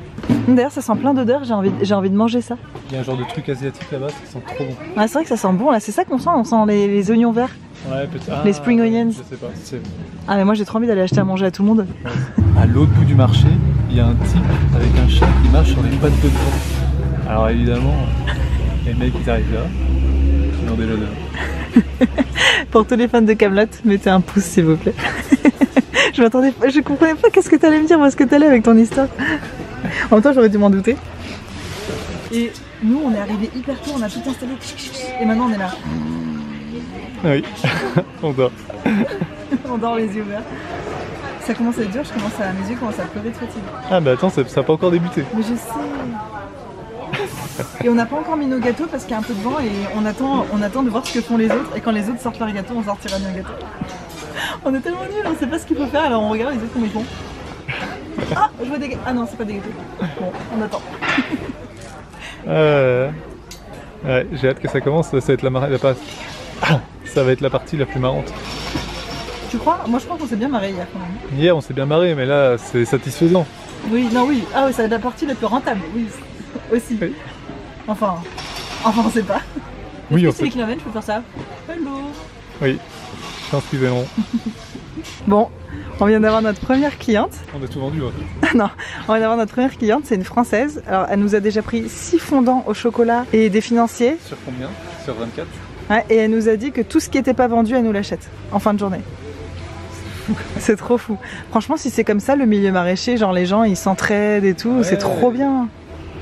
D'ailleurs, ça sent plein d'odeurs. J'ai envie de manger ça. Il y a un genre de truc asiatique là-bas, ça sent trop bon. Ah, c'est vrai que ça sent bon là. C'est ça qu'on sent. On sent les oignons verts. Ouais, peut-être. Les spring onions. Je sais pas. Ah, mais moi, j'ai trop envie d'aller acheter à manger à tout le monde. À l'autre bout du marché, il y a un type avec un chat qui marche sur les pattes de devant. Alors évidemment, les mecs qui arrivent là, ils ont des l'odeur. Pour tous les fans de Kaamelott, mettez un pouce s'il vous plaît. Je comprenais pas qu'est-ce que t'allais me dire, moi, ce que t'allais avec ton histoire. En même temps, j'aurais dû m'en douter. Et nous, on est arrivés hyper tôt, on a tout installé. Et maintenant, on est là. Ah oui, on dort. On dort les yeux ouverts. Ça commence à être dur, mes yeux commencent à pleurer de fatigue. Ah bah attends, ça n'a pas encore débuté. Mais je sais. Et on n'a pas encore mis nos gâteaux parce qu'il y a un peu de vent et on attend de voir ce que font les autres. Et quand les autres sortent leurs gâteaux, on sortira nos gâteaux. On est tellement nuls, on sait pas ce qu'il faut faire, alors on regarde les autres comment ils font. Ah, je vois des gâteaux. Ah non, c'est pas des gâteaux. Bon, on attend. Ouais, j'ai hâte que ça commence, ça va être ça va être la partie la plus marrante. Tu crois? Moi je pense qu'on s'est bien marré hier quand même. Hier on s'est bien marré, mais là c'est satisfaisant. Oui, non, oui. Ah oui, ça va être la partie la plus rentable, oui. Aussi. Oui. Enfin, on sait pas. Oui, Est-ce en que c'est les fait. kilomètres, je peux faire ça? Hello. Oui, je pense qu'ils aimeront. Bon, on vient d'avoir notre première cliente. On a tout vendu en fait. Non, on vient d'avoir notre première cliente, c'est une Française. Alors, elle nous a déjà pris 6 fondants au chocolat et des financiers. Sur combien? Sur 24? Ouais, et elle nous a dit que tout ce qui n'était pas vendu, elle nous l'achète en fin de journée. C'est trop fou. Franchement, si c'est comme ça, le milieu maraîcher, genre les gens ils s'entraident et tout, Ouais. c'est trop bien.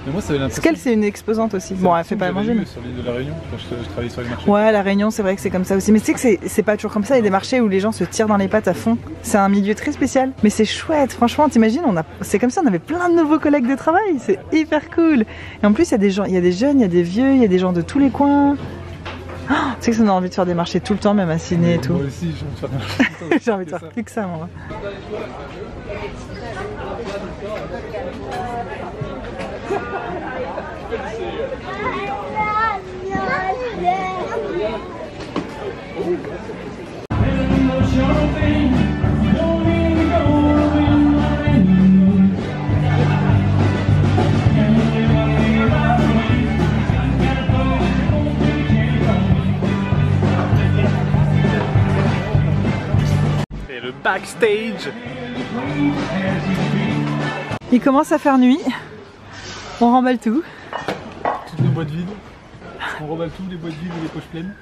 Mais moi ça avait Parce l'impression. qu'elle, c'est une exposante aussi. Bon, elle fait pas à manger. Mais... Sur l'île de la Réunion, quand je travaillais sur les marchés. Ouais, la Réunion, c'est vrai que c'est comme ça aussi. Mais tu sais que c'est pas toujours comme ça. Il y a des marchés où les gens se tirent dans les pattes à fond. C'est un milieu très spécial. Mais c'est chouette. Franchement, t'imagines, c'est comme ça, on avait plein de nouveaux collègues de travail. C'est hyper cool. Et en plus, il y a des gens, il y a des jeunes, il y a des vieux, il y a des gens de tous les coins. Oh, tu sais que ça donne envie de faire des marchés tout le temps, même à Sydney et tout. Moi aussi, j'ai envie de faire des marchés. J'ai envie de faire plus que ça, moi. Et le backstage. Il commence à faire nuit. On remballe tout. Toutes les boîtes vides. On remballe tout, les boîtes vides et les poches pleines.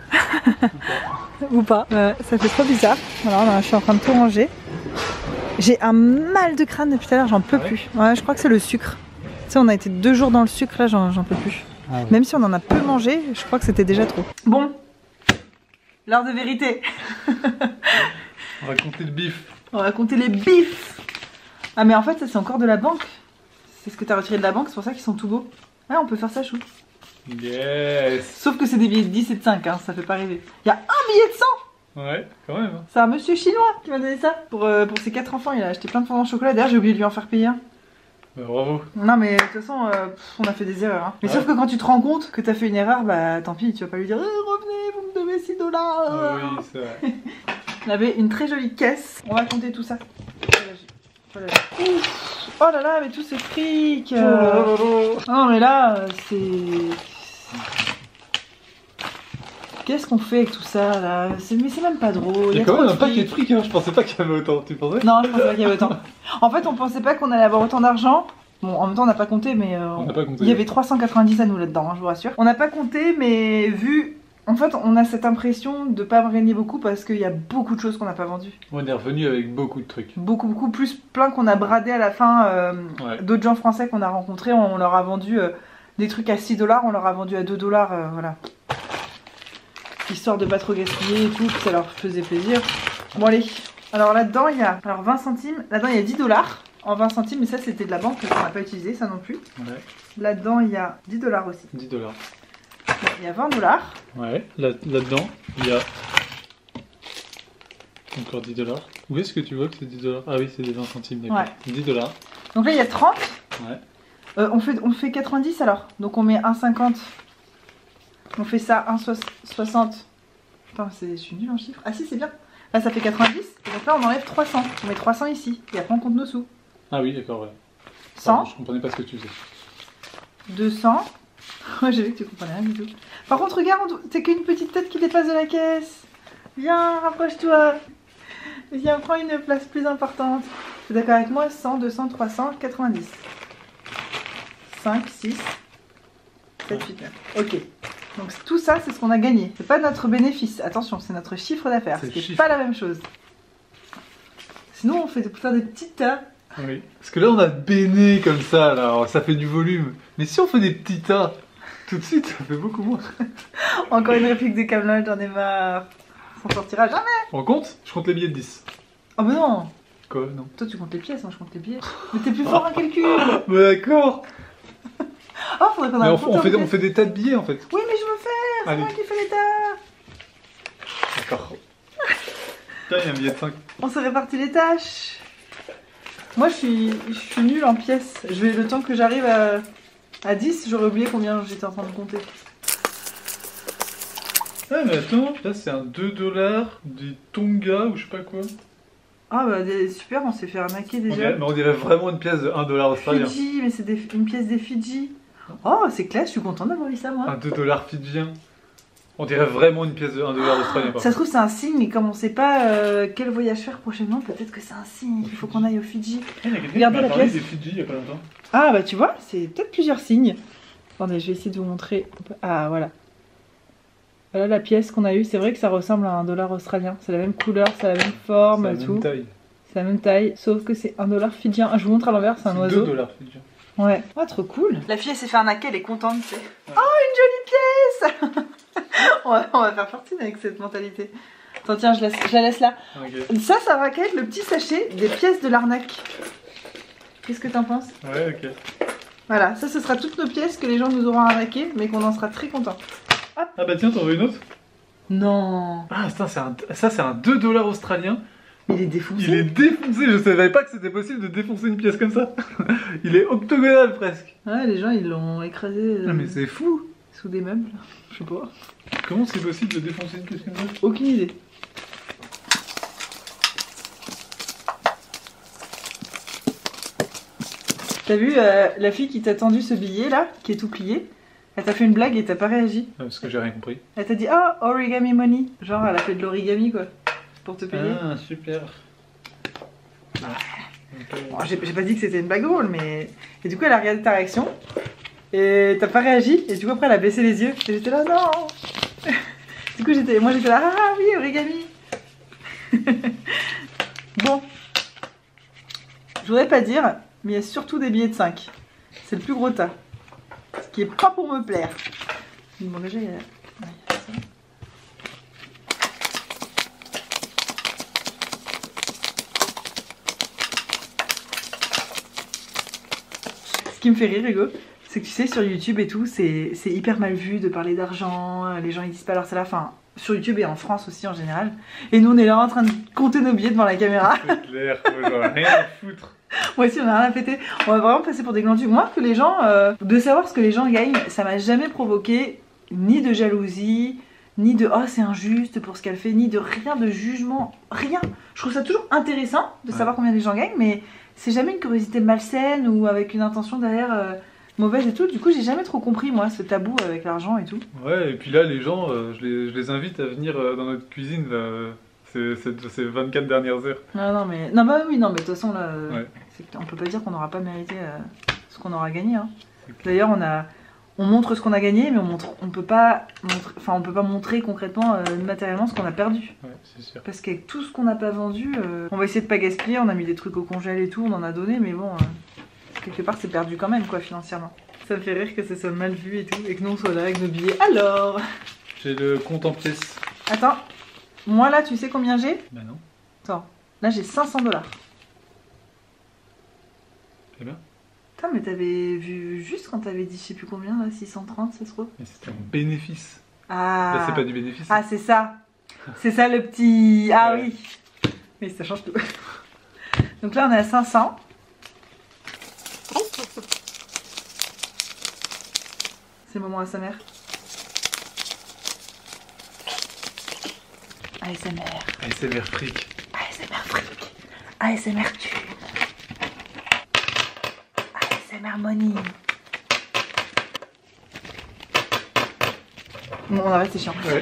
Ou pas. Ça fait trop bizarre. Voilà, là, je suis en train de tout ranger. J'ai un mal de crâne depuis tout à l'heure, j'en peux plus. Ouais, je crois que c'est le sucre. Tu sais, on a été 2 jours dans le sucre, là, j'en peux plus. Ah ouais. Même si on en a peu mangé, je crois que c'était déjà trop. Bon, l'heure de vérité. On va compter le bif. On va compter les bifs. Ah, mais en fait, ça, c'est encore de la banque. C'est ce que t'as retiré de la banque, c'est pour ça qu'ils sont tout beaux. Ouais, on peut faire ça, chou. Yes. Sauf que c'est des billets de 10 et de 5, hein, ça fait pas rêver. Il y a un billet de 100. Ouais, quand même. Hein. C'est un monsieur chinois qui m'a donné ça. Pour ses 4 enfants, il a acheté plein de fondants au chocolat. D'ailleurs, j'ai oublié de lui en faire payer un. Bah, bravo. Non, mais de toute façon, on a fait des erreurs. Hein. Mais Ouais. sauf que quand tu te rends compte que t'as fait une erreur, bah tant pis, tu vas pas lui dire revenez, vous me devez 6 $. Ah oui, c'est vrai. On avait une très jolie caisse. On va compter tout ça. Voilà. Ouf. Oh là là, mais tout ce fric. Non, mais là, c'est. Qu'est-ce qu'on fait avec tout ça là? Mais c'est même pas drôle. Il y a trop quand même de un paquet fric. de fric, hein. Je pensais pas qu'il y avait autant, tu pensais? Non, je pensais pas qu'il y avait autant. En fait, on pensait pas qu'on allait avoir autant d'argent. Bon, en même temps, on n'a pas compté, mais On n'a pas compté. il y avait 390 à nous là-dedans, hein, je vous rassure. On n'a pas compté, mais vu. En fait, on a cette impression de pas gagner beaucoup parce qu'il y a beaucoup de choses qu'on n'a pas vendues. On est revenu avec beaucoup de trucs. Beaucoup, beaucoup plus, plein qu'on a bradé à la fin. Ouais. D'autres gens français qu'on a rencontrés, on leur a vendu des trucs à 6 $, on leur a vendu à 2 $, voilà. Histoire de pas trop gaspiller et tout, que ça leur faisait plaisir. Bon, allez. Alors là-dedans, il y a 20 centimes. Là-dedans, il y a 10 $ en 20 centimes, mais ça, c'était de la banque qu'on n'a pas utilisé, ça non plus. Ouais. Là-dedans, il y a 10 $ aussi. 10 $. Il y a 20 $. Ouais. Là-dedans, il y a. Encore 10 $. Où est-ce que tu vois que c'est 10 $? Ah oui, c'est des 20 centimes, d'accord. Ouais. 10 $. Donc là, il y a 30. Ouais. On fait 90 alors. Donc on met 1,50. On fait ça 1,60. Putain, je suis nulle en chiffres. Ah si, c'est bien. Là, ça fait 90. Et donc là, on enlève 300. On met 300 ici. Et après, on compte nos sous. Ah oui, d'accord, ouais. 100. Pardon, je comprenais pas ce que tu faisais. 200. Ouais, j'ai vu que tu comprenais rien du tout. Par contre, regarde, t'as qu'une petite tête qui dépasse de la caisse. Viens, rapproche-toi. Viens, prends une place plus importante. Tu es d'accord avec moi? 100, 200, 300, 90. 5, 6, 7, 8, 9. Ok. Donc tout ça, c'est ce qu'on a gagné. C'est pas notre bénéfice. Attention, c'est notre chiffre d'affaires. C'est Ce le qui n'est chiffre. pas la même chose. Sinon, on fait faire des petites tas. Oui. Parce que là, on a béné comme ça, là. Alors, ça fait du volume. Mais si on fait des petits tas, tout de suite, ça fait beaucoup moins. Encore une réplique de Kaamelott, j'en ai marre. On s'en sortira jamais. On compte? Je compte les billets de 10. Oh bah non. Quoi? Non. Toi, tu comptes les pièces, moi je compte les billets. Mais t'es plus fort en calcul. Mais d'accord. Oh, faudrait qu'on ait Mais un on compteur de fait pièces. des tas de billets, en fait. Oui, mais je veux faire. C'est Allez. moi qui fais les tas. D'accord. Tiens, il y a un billet de 5. On se répartit les tâches. Moi, je suis nulle en pièces. Le temps que j'arrive à 10, j'aurais oublié combien j'étais en train de compter. Ah mais attends, là c'est un 2 $ des Tonga ou je sais pas quoi. Ah bah super, on s'est fait arnaquer déjà. On dirait vraiment une pièce de 1 $ australien. Fidji, mais c'est une pièce des Fidji. Oh, c'est classe, je suis contente d'avoir vu ça moi. Un 2 $ fidjien. On dirait vraiment une pièce de 1 $ australien. Ça se trouve c'est un signe, mais comme on sait pas quel voyage faire prochainement, peut-être que c'est un signe, il faut qu'on aille au Fidji. Regardez la pièce. Des Fidji il y a pas longtemps. Ah bah tu vois, c'est peut-être plusieurs signes. Attendez, je vais essayer de vous montrer. Ah voilà. Voilà la pièce qu'on a eue, c'est vrai que ça ressemble à un $ australien. C'est la même couleur, c'est la même forme, c'est la même taille. C'est la même taille, sauf que c'est un $ fidjien. Ah, je vous montre à l'envers, c'est un oiseau. 2 $ fidjien. Ouais. Ah, trop cool. La fille, elle s'est fait arnaquer, elle est contente, tu sais. Ouais. Oh, une jolie pièce. on va faire fortune avec cette mentalité. Attends, tiens, je la laisse là. Okay. Ça va être le petit sachet des pièces de l'arnaque. Qu'est-ce que t'en penses? Ouais, ok. Voilà, ça, ce sera toutes nos pièces que les gens nous auront arnaquées, mais qu'on en sera très contents. Ah bah tiens, t'en veux une autre? Non. Ah, ça c'est un 2 $ australien. Il est défoncé. Il est défoncé, je savais pas que c'était possible de défoncer une pièce comme ça. Il est octogonal presque. Ouais, les gens ils l'ont écrasé. Ah mais c'est fou. Sous des meubles, je sais pas. Comment c'est possible de défoncer une pièce comme ça? Aucune idée. T'as vu la fille qui t'a tendu ce billet là, qui est tout plié? Elle t'a fait une blague et t'as pas réagi. Parce que j'ai rien compris. Elle t'a dit oh origami money. Genre elle a fait de l'origami quoi. Pour te payer. Ah super. Bon, j'ai pas dit que c'était une blague drôle mais... Et du coup elle a regardé ta réaction. Et t'as pas réagi. Et du coup après elle a baissé les yeux. Et j'étais là non. Du coup moi j'étais là ah oui origami. Bon. Je voudrais pas dire mais il y a surtout des billets de 5. C'est le plus gros tas. Ce qui est pas pour me plaire. Bon déjà il y a... Ce qui me fait rire Hugo, c'est que tu sais sur YouTube et tout, c'est hyper mal vu de parler d'argent, les gens ils disent pas leur salaire, enfin sur YouTube et en France aussi en général. Et nous on est là en train de compter nos billets devant la caméra. C'est clair, moi j'en ai rien à foutre. Moi aussi on a rien à péter, on va vraiment passer pour des glandus. Moi que les gens, de savoir ce que les gens gagnent, ça m'a jamais provoqué ni de jalousie, ni de oh c'est injuste pour ce qu'elle fait, ni de rien de jugement, rien. Je trouve ça toujours intéressant de savoir combien les gens gagnent, mais c'est jamais une curiosité malsaine ou avec une intention derrière mauvaise et tout. Du coup j'ai jamais trop compris moi ce tabou avec l'argent et tout. Ouais et puis là les gens, je les invite à venir dans notre cuisine là. Ces 24 dernières heures. Non mais de toute façon là, on peut pas dire qu'on n'aura pas mérité ce qu'on aura gagné. Hein. D'ailleurs on montre ce qu'on a gagné, mais on peut pas montrer concrètement matériellement ce qu'on a perdu. Ouais, c'est sûr. Parce qu'avec tout ce qu'on n'a pas vendu, on va essayer de pas gaspiller. On a mis des trucs au congèle et tout, on en a donné, mais bon, quelque part c'est perdu quand même quoi financièrement. Ça me fait rire que ça soit mal vu et tout, et que nous on soit là avec nos billets. Alors, j'ai le compte en pièces. Attends. Moi là, tu sais combien j'ai? Bah non. Attends, là j'ai 500 $. C'est bien. Putain, mais t'avais vu juste quand t'avais dit je sais plus combien là, 630 ça se trouve? Mais c'était un bénéfice. Ah. Là c'est pas du bénéfice. Ah c'est ça. C'est ça le petit... Ah oui. Mais ça change tout. Donc là on est à 500. C'est le moment à sa mère. ASMR. ASMR fric. ASMR fric. ASMR tu. ASMR money. Bon, on arrête, c'est chiant. Ouais.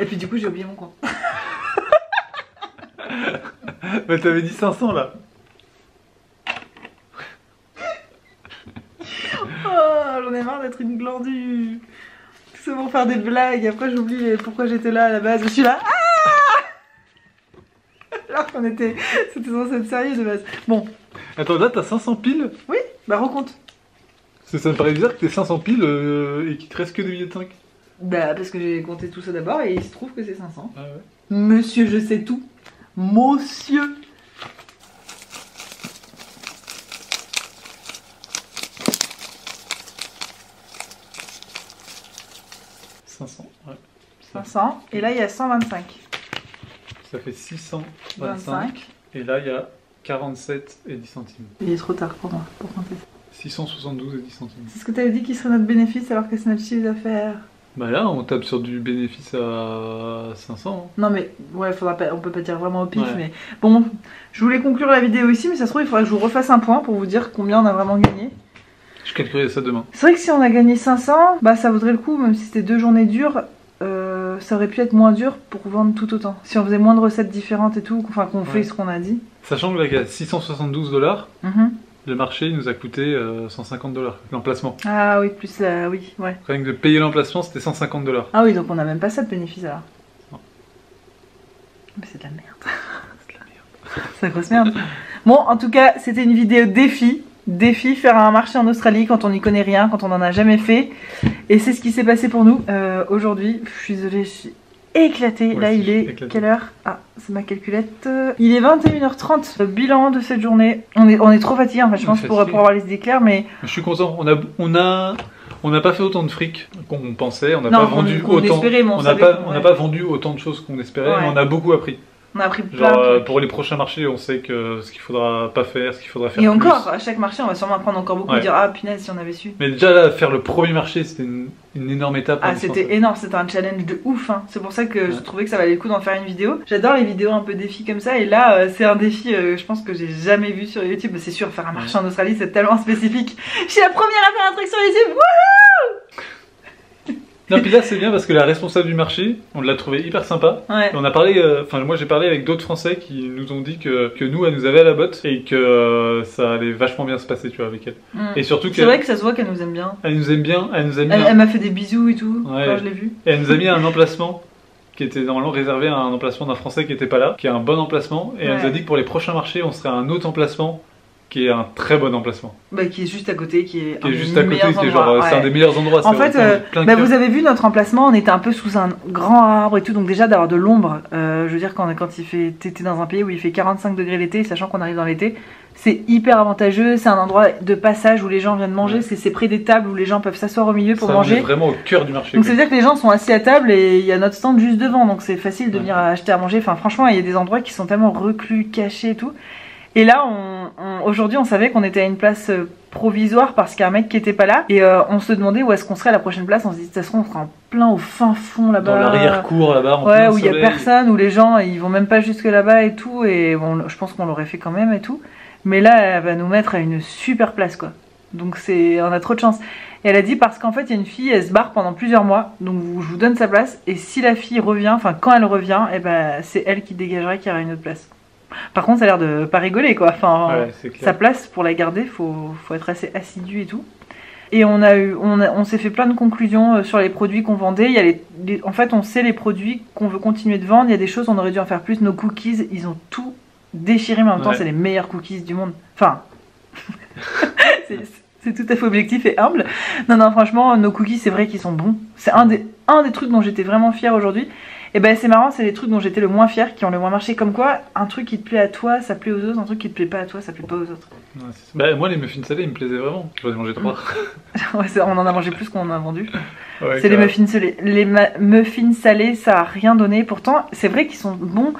Et puis du coup, j'ai oublié mon coin. Bah t'avais dit 500 là. Oh, j'en ai marre d'être une glandue. Tout ça pour faire des blagues. Après, j'oublie pourquoi j'étais là à la base. Je suis là. Ah alors qu'on était... C'était censé être sérieux de base. Bon. Attends, là t'as 500 piles? Oui, bah recompte. Ça me paraît bizarre que t'aies 500 piles et qu'il te reste que des billets de 5. Bah parce que j'ai compté tout ça d'abord et il se trouve que c'est 500. Ah ouais. Monsieur, je sais tout. Monsieur. Ouais. 500. Et là, il y a 125. Ça fait 625. Et là, il y a 47 et 10 centimes. Il est trop tard pour moi pour compter. 672 et 10 centimes. C'est ce que tu avais dit qui serait notre bénéfice alors que c'est notre chiffre d'affaires. Bah là, on tape sur du bénéfice à 500. Non mais ouais, on peut pas dire vraiment au pif, Ouais. mais bon, je voulais conclure la vidéo ici, mais ça se trouve il faudrait que je vous refasse un point pour vous dire combien on a vraiment gagné. Je calculerai ça demain. C'est vrai que si on a gagné 500, bah ça vaudrait le coup, même si c'était 2 journées dures, ça aurait pu être moins dur pour vendre tout autant. Si on faisait moins de recettes différentes et tout, enfin qu'on fait ce qu'on a dit. Sachant que là, il y a 672 $, Mhm. le marché il nous a coûté 150 $, l'emplacement. Ah oui, plus la... oui, ouais. Rien que de payer l'emplacement, c'était 150 $. Ah oui, donc on a même pas ça de bénéfice alors. Non. Mais c'est de la merde. C'est de la merde. C'est la grosse merde. Bon, en tout cas, c'était une vidéo défi. Défi, faire un marché en Australie quand on n'y connaît rien, quand on n'en a jamais fait. Et c'est ce qui s'est passé pour nous aujourd'hui. Je suis désolée, je suis éclatée. Ouais, là, si, il est éclaté. quelle heure? Ah, c'est ma calculette. Il est 21h30. Le bilan de cette journée. On est trop fatigués, en fait, je pense, pour avoir les idées claires, mais... Je suis content. On n'a pas fait autant de fric qu'on pensait. On n'a Non, pas vendu qu'on autant. espérait, mais On n'a savait pas, qu'on- on n'a pas vendu autant de choses qu'on espérait. Ouais. Mais on a beaucoup appris. On a appris plein Genre de trucs. pour les prochains marchés, on sait que ce qu'il faudra pas faire, ce qu'il faudra faire Et plus. encore, à chaque marché, on va sûrement apprendre encore beaucoup. Ouais. Et dire, ah punaise, si on avait su. Mais déjà là, faire le premier marché, c'était une énorme étape. Ah, indispensable. c'était énorme, c'était un challenge de ouf. Hein. C'est pour ça que je trouvais que ça valait le coup d'en faire une vidéo. J'adore les vidéos un peu défis comme ça. Et là, c'est un défi, je pense que j'ai jamais vu sur YouTube. C'est sûr, faire un marché en Australie, c'est tellement spécifique. Je suis la première à faire un truc sur YouTube. Wouhou! Non, puis là, c'est bien parce que la responsable du marché, on l'a trouvée hyper sympa. Ouais. Et on a parlé, enfin moi j'ai parlé avec d'autres Français qui nous ont dit que nous, elle nous avait à la botte et que ça allait vachement bien se passer, tu vois, avec elle. Mm. Et surtout C'est vrai que ça se voit qu'elle nous aime bien. elle nous aime bien, elle nous a mis, Elle m'a fait des bisous et tout Ouais. quand je l'ai vue. elle nous a mis un emplacement qui était normalement réservé à un emplacement d'un Français qui était pas là, qui est un bon emplacement. Et elle nous a Ouais. dit que pour les prochains marchés, on serait à un autre emplacement qui est un très bon emplacement. Bah, qui est juste à côté, qui est Qui un est des juste à côté, meilleurs qui est genre, endroits, c'est un ouais. des meilleurs endroits. En c'est fait, vraiment plein de bah, cœur. vous avez vu notre emplacement, on était un peu sous un grand arbre et tout, donc déjà d'avoir de l'ombre, je veux dire quand il fait, t'es dans un pays où il fait 45 degrés l'été, sachant qu'on arrive dans l'été, c'est hyper avantageux, c'est un endroit de passage où les gens viennent manger, Ouais. c'est près des tables où les gens peuvent s'asseoir au milieu pour Ça, on est manger. vraiment au cœur du marché. Donc ça quoi. veut dire que les gens sont assis à table et il y a notre stand juste devant, donc c'est facile de Ouais. venir acheter à manger. Enfin franchement, il y a des endroits qui sont tellement reclus, cachés et tout. Et là, aujourd'hui, on savait qu'on était à une place provisoire parce qu'il y a un mec qui était pas là. Et on se demandait où est-ce qu'on serait à la prochaine place. On se dit, de toute façon, on sera en plein au fin fond là-bas. Dans l'arrière-cour là-bas, en Ouais, plein où il y a soleil. personne, où les gens ils vont même pas jusque là-bas et tout. Et bon, je pense qu'on l'aurait fait quand même et tout. Mais là, elle va nous mettre à une super place quoi. Donc on a trop de chance. Et elle a dit parce qu'en fait, il y a une fille, elle se barre pendant plusieurs mois. Donc je vous donne sa place. Et si la fille revient, enfin quand elle revient, eh ben, c'est elle qui dégagera qu'il y aura une autre place. Par contre, ça a l'air de pas rigoler quoi. Enfin, Ouais, c'est clair. sa place pour la garder, faut être assez assidu et tout. Et on s'est fait plein de conclusions sur les produits qu'on vendait. Il y a en fait, on sait les produits qu'on veut continuer de vendre. Il y a des choses on aurait dû en faire plus. Nos cookies, ils ont tout déchiré, mais en même temps, Ouais. c'est les meilleurs cookies du monde. Enfin, c'est tout à fait objectif et humble. Non, franchement, nos cookies, c'est vrai qu'ils sont bons. C'est un des trucs dont j'étais vraiment fière aujourd'hui. Et ben c'est marrant, c'est les trucs dont j'étais le moins fière qui ont le moins marché. Comme quoi, un truc qui te plaît à toi, ça plaît aux autres. Un truc qui te plaît pas à toi, ça plaît pas aux autres. Ouais, c'est ça. Bah, moi, les muffins salés, ils me plaisaient vraiment. J'en ai mangé 3. Ouais, on en a mangé plus qu'on en a vendu. Ouais, C'est les carrément. muffins salés. Les muffins salés, ça a rien donné. Pourtant, c'est vrai qu'ils sont bons.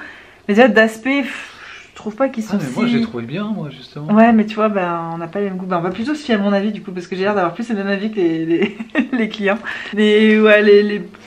Mais déjà, d'aspect, je trouve pas qu'ils sont Ah, mais moi, si... j'ai trouvé bien, moi, justement. Ouais, mais tu vois, on n'a pas les mêmes goûts. On va plutôt se fier à mon avis, du coup, parce que j'ai l'air d'avoir plus le même avis que les clients.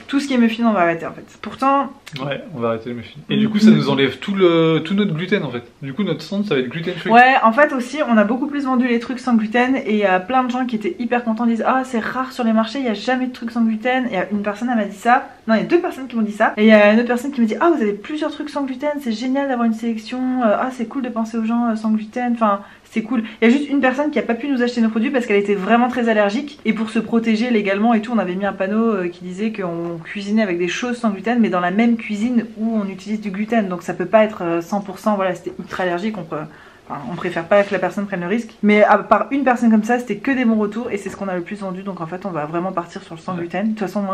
Tout ce qui est muffins, on va arrêter, en fait. Pourtant... Ouais, on va arrêter les muffins. Et du coup, ça nous enlève tout notre gluten, en fait. Du coup, notre stand, ça va être gluten free. Ouais, en fait aussi, on a beaucoup plus vendu les trucs sans gluten et il y a plein de gens qui étaient hyper contents, disent ah c'est rare sur les marchés, il n'y a jamais de trucs sans gluten. Et il y a une personne elle m'a dit ça, non il y a deux personnes qui m'ont dit ça, et il y a une autre personne qui me dit ah vous avez plusieurs trucs sans gluten, c'est génial d'avoir une sélection, ah c'est cool de penser aux gens sans gluten, enfin c'est cool. Il y a juste une personne qui a pas pu nous acheter nos produits parce qu'elle était vraiment très allergique et pour se protéger légalement et tout, on avait mis un panneau qui disait qu'on cuisinait avec des choses sans gluten mais dans la même cuisine où on utilise du gluten, donc ça peut pas être 100%, voilà c'était ultra allergique, on préfère pas que la personne prenne le risque. Mais à part une personne comme ça, c'était que des bons retours et c'est ce qu'on a le plus vendu. Donc en fait, on va vraiment partir sur le sans gluten. De toute façon,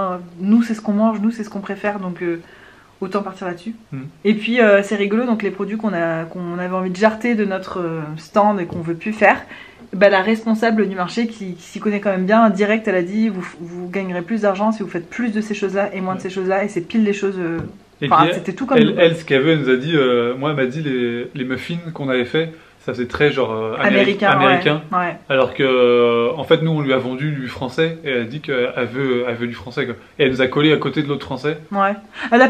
nous, c'est ce qu'on mange, nous, c'est ce qu'on préfère. Donc autant partir là-dessus. Et puis, c'est rigolo. Donc les produits qu'on avait envie de jarter de notre stand et qu'on veut plus faire, bah, la responsable du marché qui s'y connaît quand même bien, direct, elle a dit vous gagnerez plus d'argent si vous faites plus de ces choses-là et moins de ces choses-là. Et c'est pile les choses... Et Enfin, puis, c'était tout comme elle, ce qu'elle veut, elle nous a dit, moi, elle m'a dit les muffins qu'on avait fait, ça faisait très genre américain. Ouais. Alors que en fait nous on lui a vendu du français et elle a dit qu'elle veut du français quoi. Et elle nous a collé à côté de l'autre français. Ouais. Elle l'a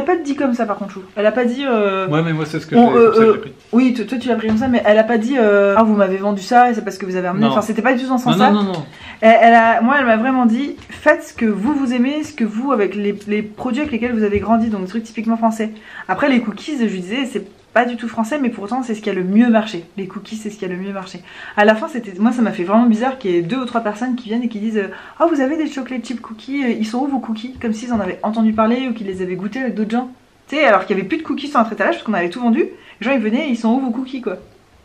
pas dit comme ça par contre. Elle a pas dit. Ouais mais moi c'est ce que j'ai pris. Oui toi tu l'as pris comme ça mais elle a pas dit ah vous m'avez vendu ça et c'est parce que vous avez amené. Enfin c'était pas du tout dans ce sens-là. Non. Moi elle m'a vraiment dit faites ce que vous aimez, ce que vous avec les produits avec lesquels vous avez grandi donc des trucs typiquement français. Après les cookies je lui disais c'est pas du tout français, mais pourtant c'est ce qui a le mieux marché. Les cookies, c'est ce qui a le mieux marché. À la fin, moi ça m'a fait vraiment bizarre qu'il y ait 2 ou 3 personnes qui viennent et qui disent ah vous avez des chocolate chip cookies, ils sont où vos cookies? Comme s'ils en avaient entendu parler ou qu'ils les avaient goûtés avec d'autres gens. Tu sais, alors qu'il y avait plus de cookies sur notre étalage parce qu'on avait tout vendu. Les gens ils venaient, ils sont où vos cookies quoi?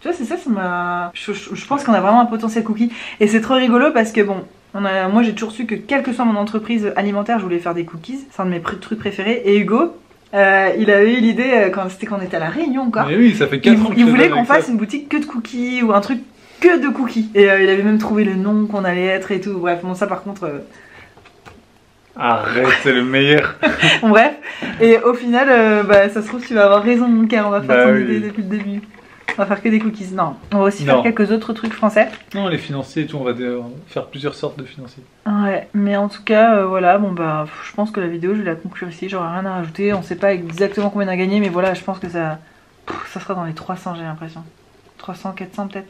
Tu vois, c'est ça m'a. Je pense qu'on a vraiment un potentiel cookie. Et c'est trop rigolo parce que bon. Moi j'ai toujours su que quelle que soit mon entreprise alimentaire, je voulais faire des cookies. C'est un de mes trucs préférés. Et Hugo. Il avait eu l'idée quand on était à la Réunion encore. Mais oui, ça fait 4 ans il voulait qu'on fasse une boutique que de cookies ou un truc que de cookies. Et il avait même trouvé le nom qu'on allait être et tout. Bref, bon, ça par contre. Arrête, c'est le meilleur. Bref, et au final, ça se trouve, tu vas avoir raison, mon cœur. On va faire ton idée depuis le début. On va faire que des cookies. Non, on va aussi faire quelques autres trucs français. Non, les financiers et tout, on va faire plusieurs sortes de financiers. Ouais, mais en tout cas, voilà, bon je pense que la vidéo, je vais la conclure ici. J'aurai rien à rajouter. On sait pas exactement combien on a gagné, mais voilà, je pense que ça sera dans les 300, j'ai l'impression. 300, 400 peut-être.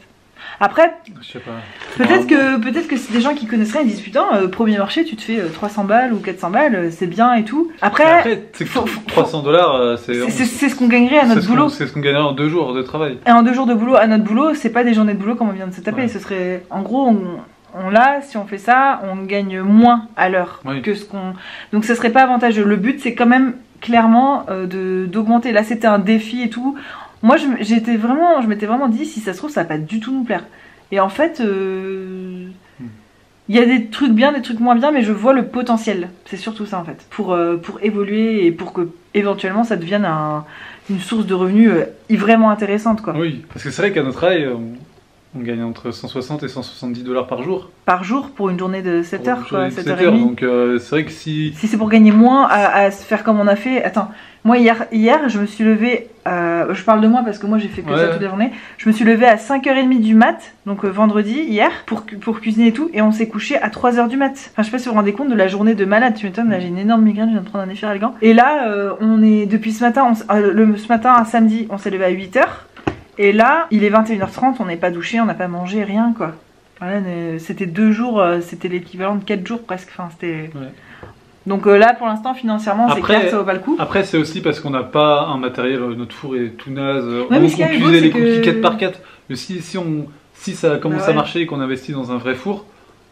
Après, je sais pas. Peut-être que c'est des gens qui connaisseraient, ils disent putain, premier marché, tu te fais 300 balles ou 400 balles, c'est bien et tout. Après c'est que 300 $, c'est ce qu'on gagnerait à notre boulot. C'est ce qu'on gagnerait en 2 jours de travail. Et en 2 jours de boulot, à notre boulot, c'est pas des journées de boulot comme on vient de se taper. Ouais. Ce serait, en gros, si on fait ça, on gagne moins à l'heure que ce qu'on. Donc ce serait pas avantageux. Le but, c'est quand même clairement d'augmenter. Là, c'était un défi et tout. Moi, je m'étais vraiment dit, si ça se trouve, ça va pas du tout nous plaire. Et en fait, il y a des trucs bien, des trucs moins bien, mais je vois le potentiel. C'est surtout ça, en fait. Pour évoluer et pour que, éventuellement, ça devienne une source de revenus vraiment intéressante, quoi. Oui, parce que c'est vrai qu'à notre travail, on gagne entre 160 et 170 $ par jour. Par jour pour une journée de 7 heures, quoi. 7 heures. Donc, c'est vrai que si c'est pour gagner moins, à se faire comme on a fait. Attends. Moi, hier, je me suis levée, je parle de moi parce que moi j'ai fait que ça toute la journée. Je me suis levée à 5h30 du mat, donc vendredi, hier, pour cuisiner et tout, et on s'est couché à 3h du mat. Enfin, je sais pas si vous vous rendez compte de la journée de malade, tu m'étonnes, là j'ai une énorme migraine, je viens de prendre un Efferalgan. Et là, depuis ce matin, ce matin, un samedi, on s'est levé à 8h, et là, il est 21h30, on n'est pas douché, on n'a pas mangé, rien quoi. Voilà, c'était 2 jours, c'était l'équivalent de 4 jours presque, enfin c'était... Ouais. Donc là, pour l'instant, financièrement, c'est clair que ça vaut pas le coup. Après, c'est aussi parce qu'on n'a pas un matériel, notre four est tout naze. On cuisait les cookies 4 par 4. Mais si ça commence à marcher et qu'on investit dans un vrai four,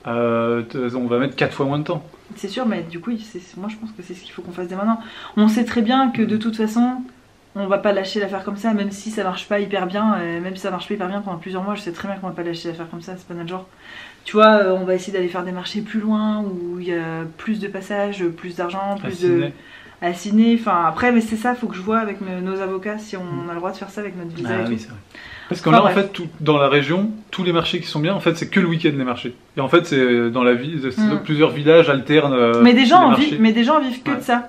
on va mettre 4 fois moins de temps. C'est sûr, mais du coup, moi je pense que c'est ce qu'il faut qu'on fasse dès maintenant. On sait très bien que de toute façon, on va pas lâcher l'affaire comme ça, même si ça marche pas hyper bien. Même si ça marche pas hyper bien pendant plusieurs mois, je sais très bien qu'on va pas lâcher l'affaire comme ça, c'est pas notre genre. Tu vois, on va essayer d'aller faire des marchés plus loin, où il y a plus de passages, plus d'argent, plus de... à signer. Enfin, après, mais c'est ça, faut que je vois avec nos avocats si on a le droit de faire ça avec notre visa et tout. Oui, c'est vrai. Parce que là, en fait, dans la région, tous les marchés qui sont bien, en fait, c'est que le week-end les marchés. Et en fait, c'est dans la ville, plusieurs villages alternent. Mais des gens vivent que de ça.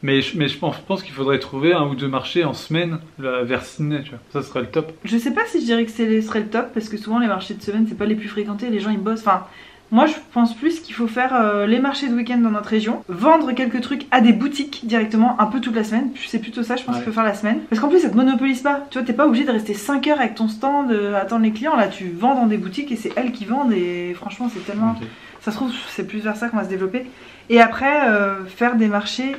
Mais je pense qu'il faudrait trouver 1 ou 2 marchés en semaine vers Sydney, tu vois. Ça serait le top. Je sais pas si je dirais que ce serait le top, parce que souvent les marchés de semaine, c'est pas les plus fréquentés, les gens ils bossent. Enfin, moi je pense plus qu'il faut faire les marchés de week-end dans notre région, vendre quelques trucs à des boutiques directement, un peu toute la semaine. C'est plutôt ça, je pense qu'il faut faire la semaine. Parce qu'en plus, ça te monopolise pas. Tu vois, t'es pas obligé de rester 5 heures avec ton stand, attendre les clients. Là, tu vends dans des boutiques et c'est elles qui vendent, et franchement, c'est tellement. Okay. Ça se trouve, c'est plus vers ça qu'on va se développer. Et après, faire des marchés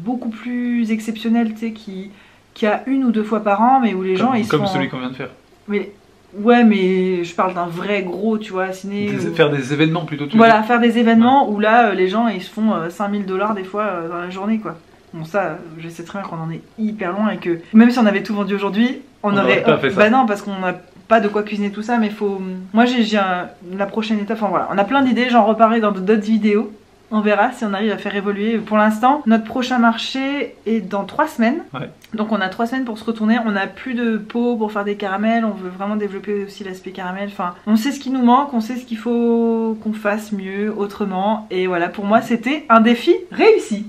beaucoup plus exceptionnels, tu sais, qui a 1 ou 2 fois par an, mais où les gens ils sont. Comme celui qu'on vient de faire. Mais ouais, mais je parle d'un vrai gros, tu vois, ciné. Faire des événements plutôt. Voilà, faire des événements où là, les gens ils se font 5000 $ des fois dans la journée, quoi. Bon, ça, je sais très bien qu'on en est hyper loin et que même si on avait tout vendu aujourd'hui, on aurait pas fait ça. Bah non, parce qu'on n'a pas de quoi cuisiner tout ça, mais faut. Moi, j'ai la prochaine étape. Enfin voilà, on a plein d'idées, j'en reparlerai dans d'autres vidéos. On verra si on arrive à faire évoluer. Pour l'instant, notre prochain marché est dans 3 semaines. Ouais. Donc on a 3 semaines pour se retourner. On n'a plus de pot pour faire des caramels. On veut vraiment développer aussi l'aspect caramel. Enfin, on sait ce qui nous manque. On sait ce qu'il faut qu'on fasse mieux, autrement. Et voilà, pour moi, c'était un défi réussi.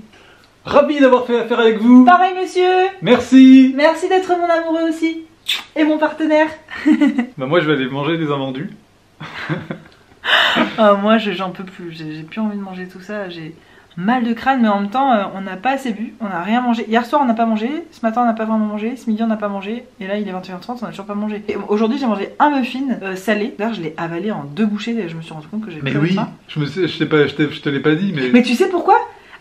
Ravi d'avoir fait affaire avec vous. Pareil, monsieur. Merci. Merci d'être mon amoureux aussi. Et mon partenaire. Bah moi je vais aller manger des invendus. Moi j'en peux plus, j'ai plus envie de manger tout ça, j'ai mal de crâne, mais en même temps on n'a pas assez bu, on n'a rien mangé. Hier soir on n'a pas mangé, ce matin on n'a pas vraiment mangé, ce midi on n'a pas mangé, et là il est 21h30, on n'a toujours pas mangé. Et aujourd'hui j'ai mangé un muffin salé, d'ailleurs je l'ai avalé en 2 bouchées, et je me suis rendu compte que j'ai Mais plus oui, faim. je te l'ai pas dit, mais... Mais tu sais pourquoi?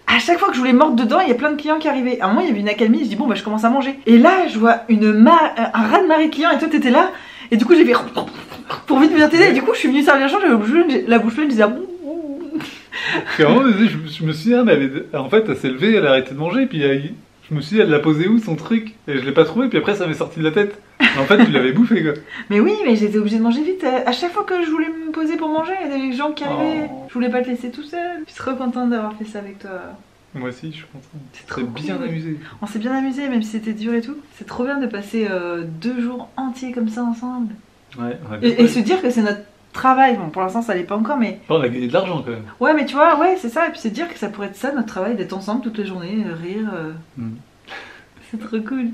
À chaque fois que je voulais mordre dedans, il y a plein de clients qui arrivaient. À un moment, il y avait une accalmie, je dis bon bah je commence à manger. Et là, je vois un ras de marée de clients et toi t'étais là. Et du coup, j'ai fait pour vite bien t'aider. Et du coup, je suis venue servir la chambre, j'avais la bouche pleine, je disais Parce qu'à un moment donné, je me suis dit, en fait, elle s'est levée, elle a arrêté de manger, puis je me suis dit, elle l'a posé où son truc? Et je l'ai pas trouvé, puis après ça m'est sorti de la tête. Mais en fait, tu l'avais bouffé quoi. mais oui, mais j'étais obligée de manger vite. À chaque fois que je voulais me poser pour manger, il y avait des gens qui arrivaient. Je voulais pas te laisser tout seul. Je suis trop contente d'avoir fait ça avec toi. Moi aussi, je suis content. C'est trop bien cool. amusé. On s'est bien amusé, même si c'était dur et tout. C'est trop bien de passer 2 jours entiers comme ça ensemble. Ouais, Et se dire que c'est notre travail. Bon, pour l'instant, ça l'est pas encore, mais. On a gagné de l'argent quand même. Ouais, mais tu vois, ouais, c'est ça. Et puis c'est dire que ça pourrait être ça, notre travail, d'être ensemble toute la journée, rire. C'est trop cool.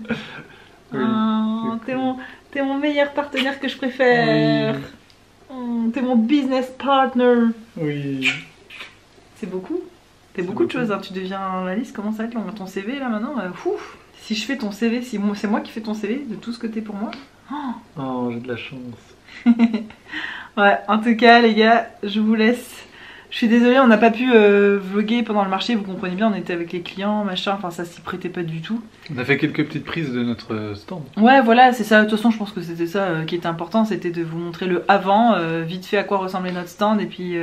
Oui, Oh, c'est cool. t'es mon meilleur partenaire que je préfère. T'es mon business partner. Oui. C'est beaucoup. C'est C'est beaucoup de beaucoup. choses. Hein. Tu deviens la liste, comment ça va être long? Ton CV là maintenant, ouf. Si je fais ton CV, si c'est moi qui fais ton CV de tout ce que t'es pour moi. Oh, j'ai de la chance. Ouais, en tout cas, les gars, je vous laisse. Je suis désolée, on n'a pas pu vlogger pendant le marché, vous comprenez bien, on était avec les clients, machin, enfin ça s'y prêtait pas du tout. On a fait quelques petites prises de notre stand. Ouais, voilà, c'est ça. De toute façon, je pense que c'était ça qui était important, c'était de vous montrer le avant, vite fait à quoi ressemblait notre stand, et puis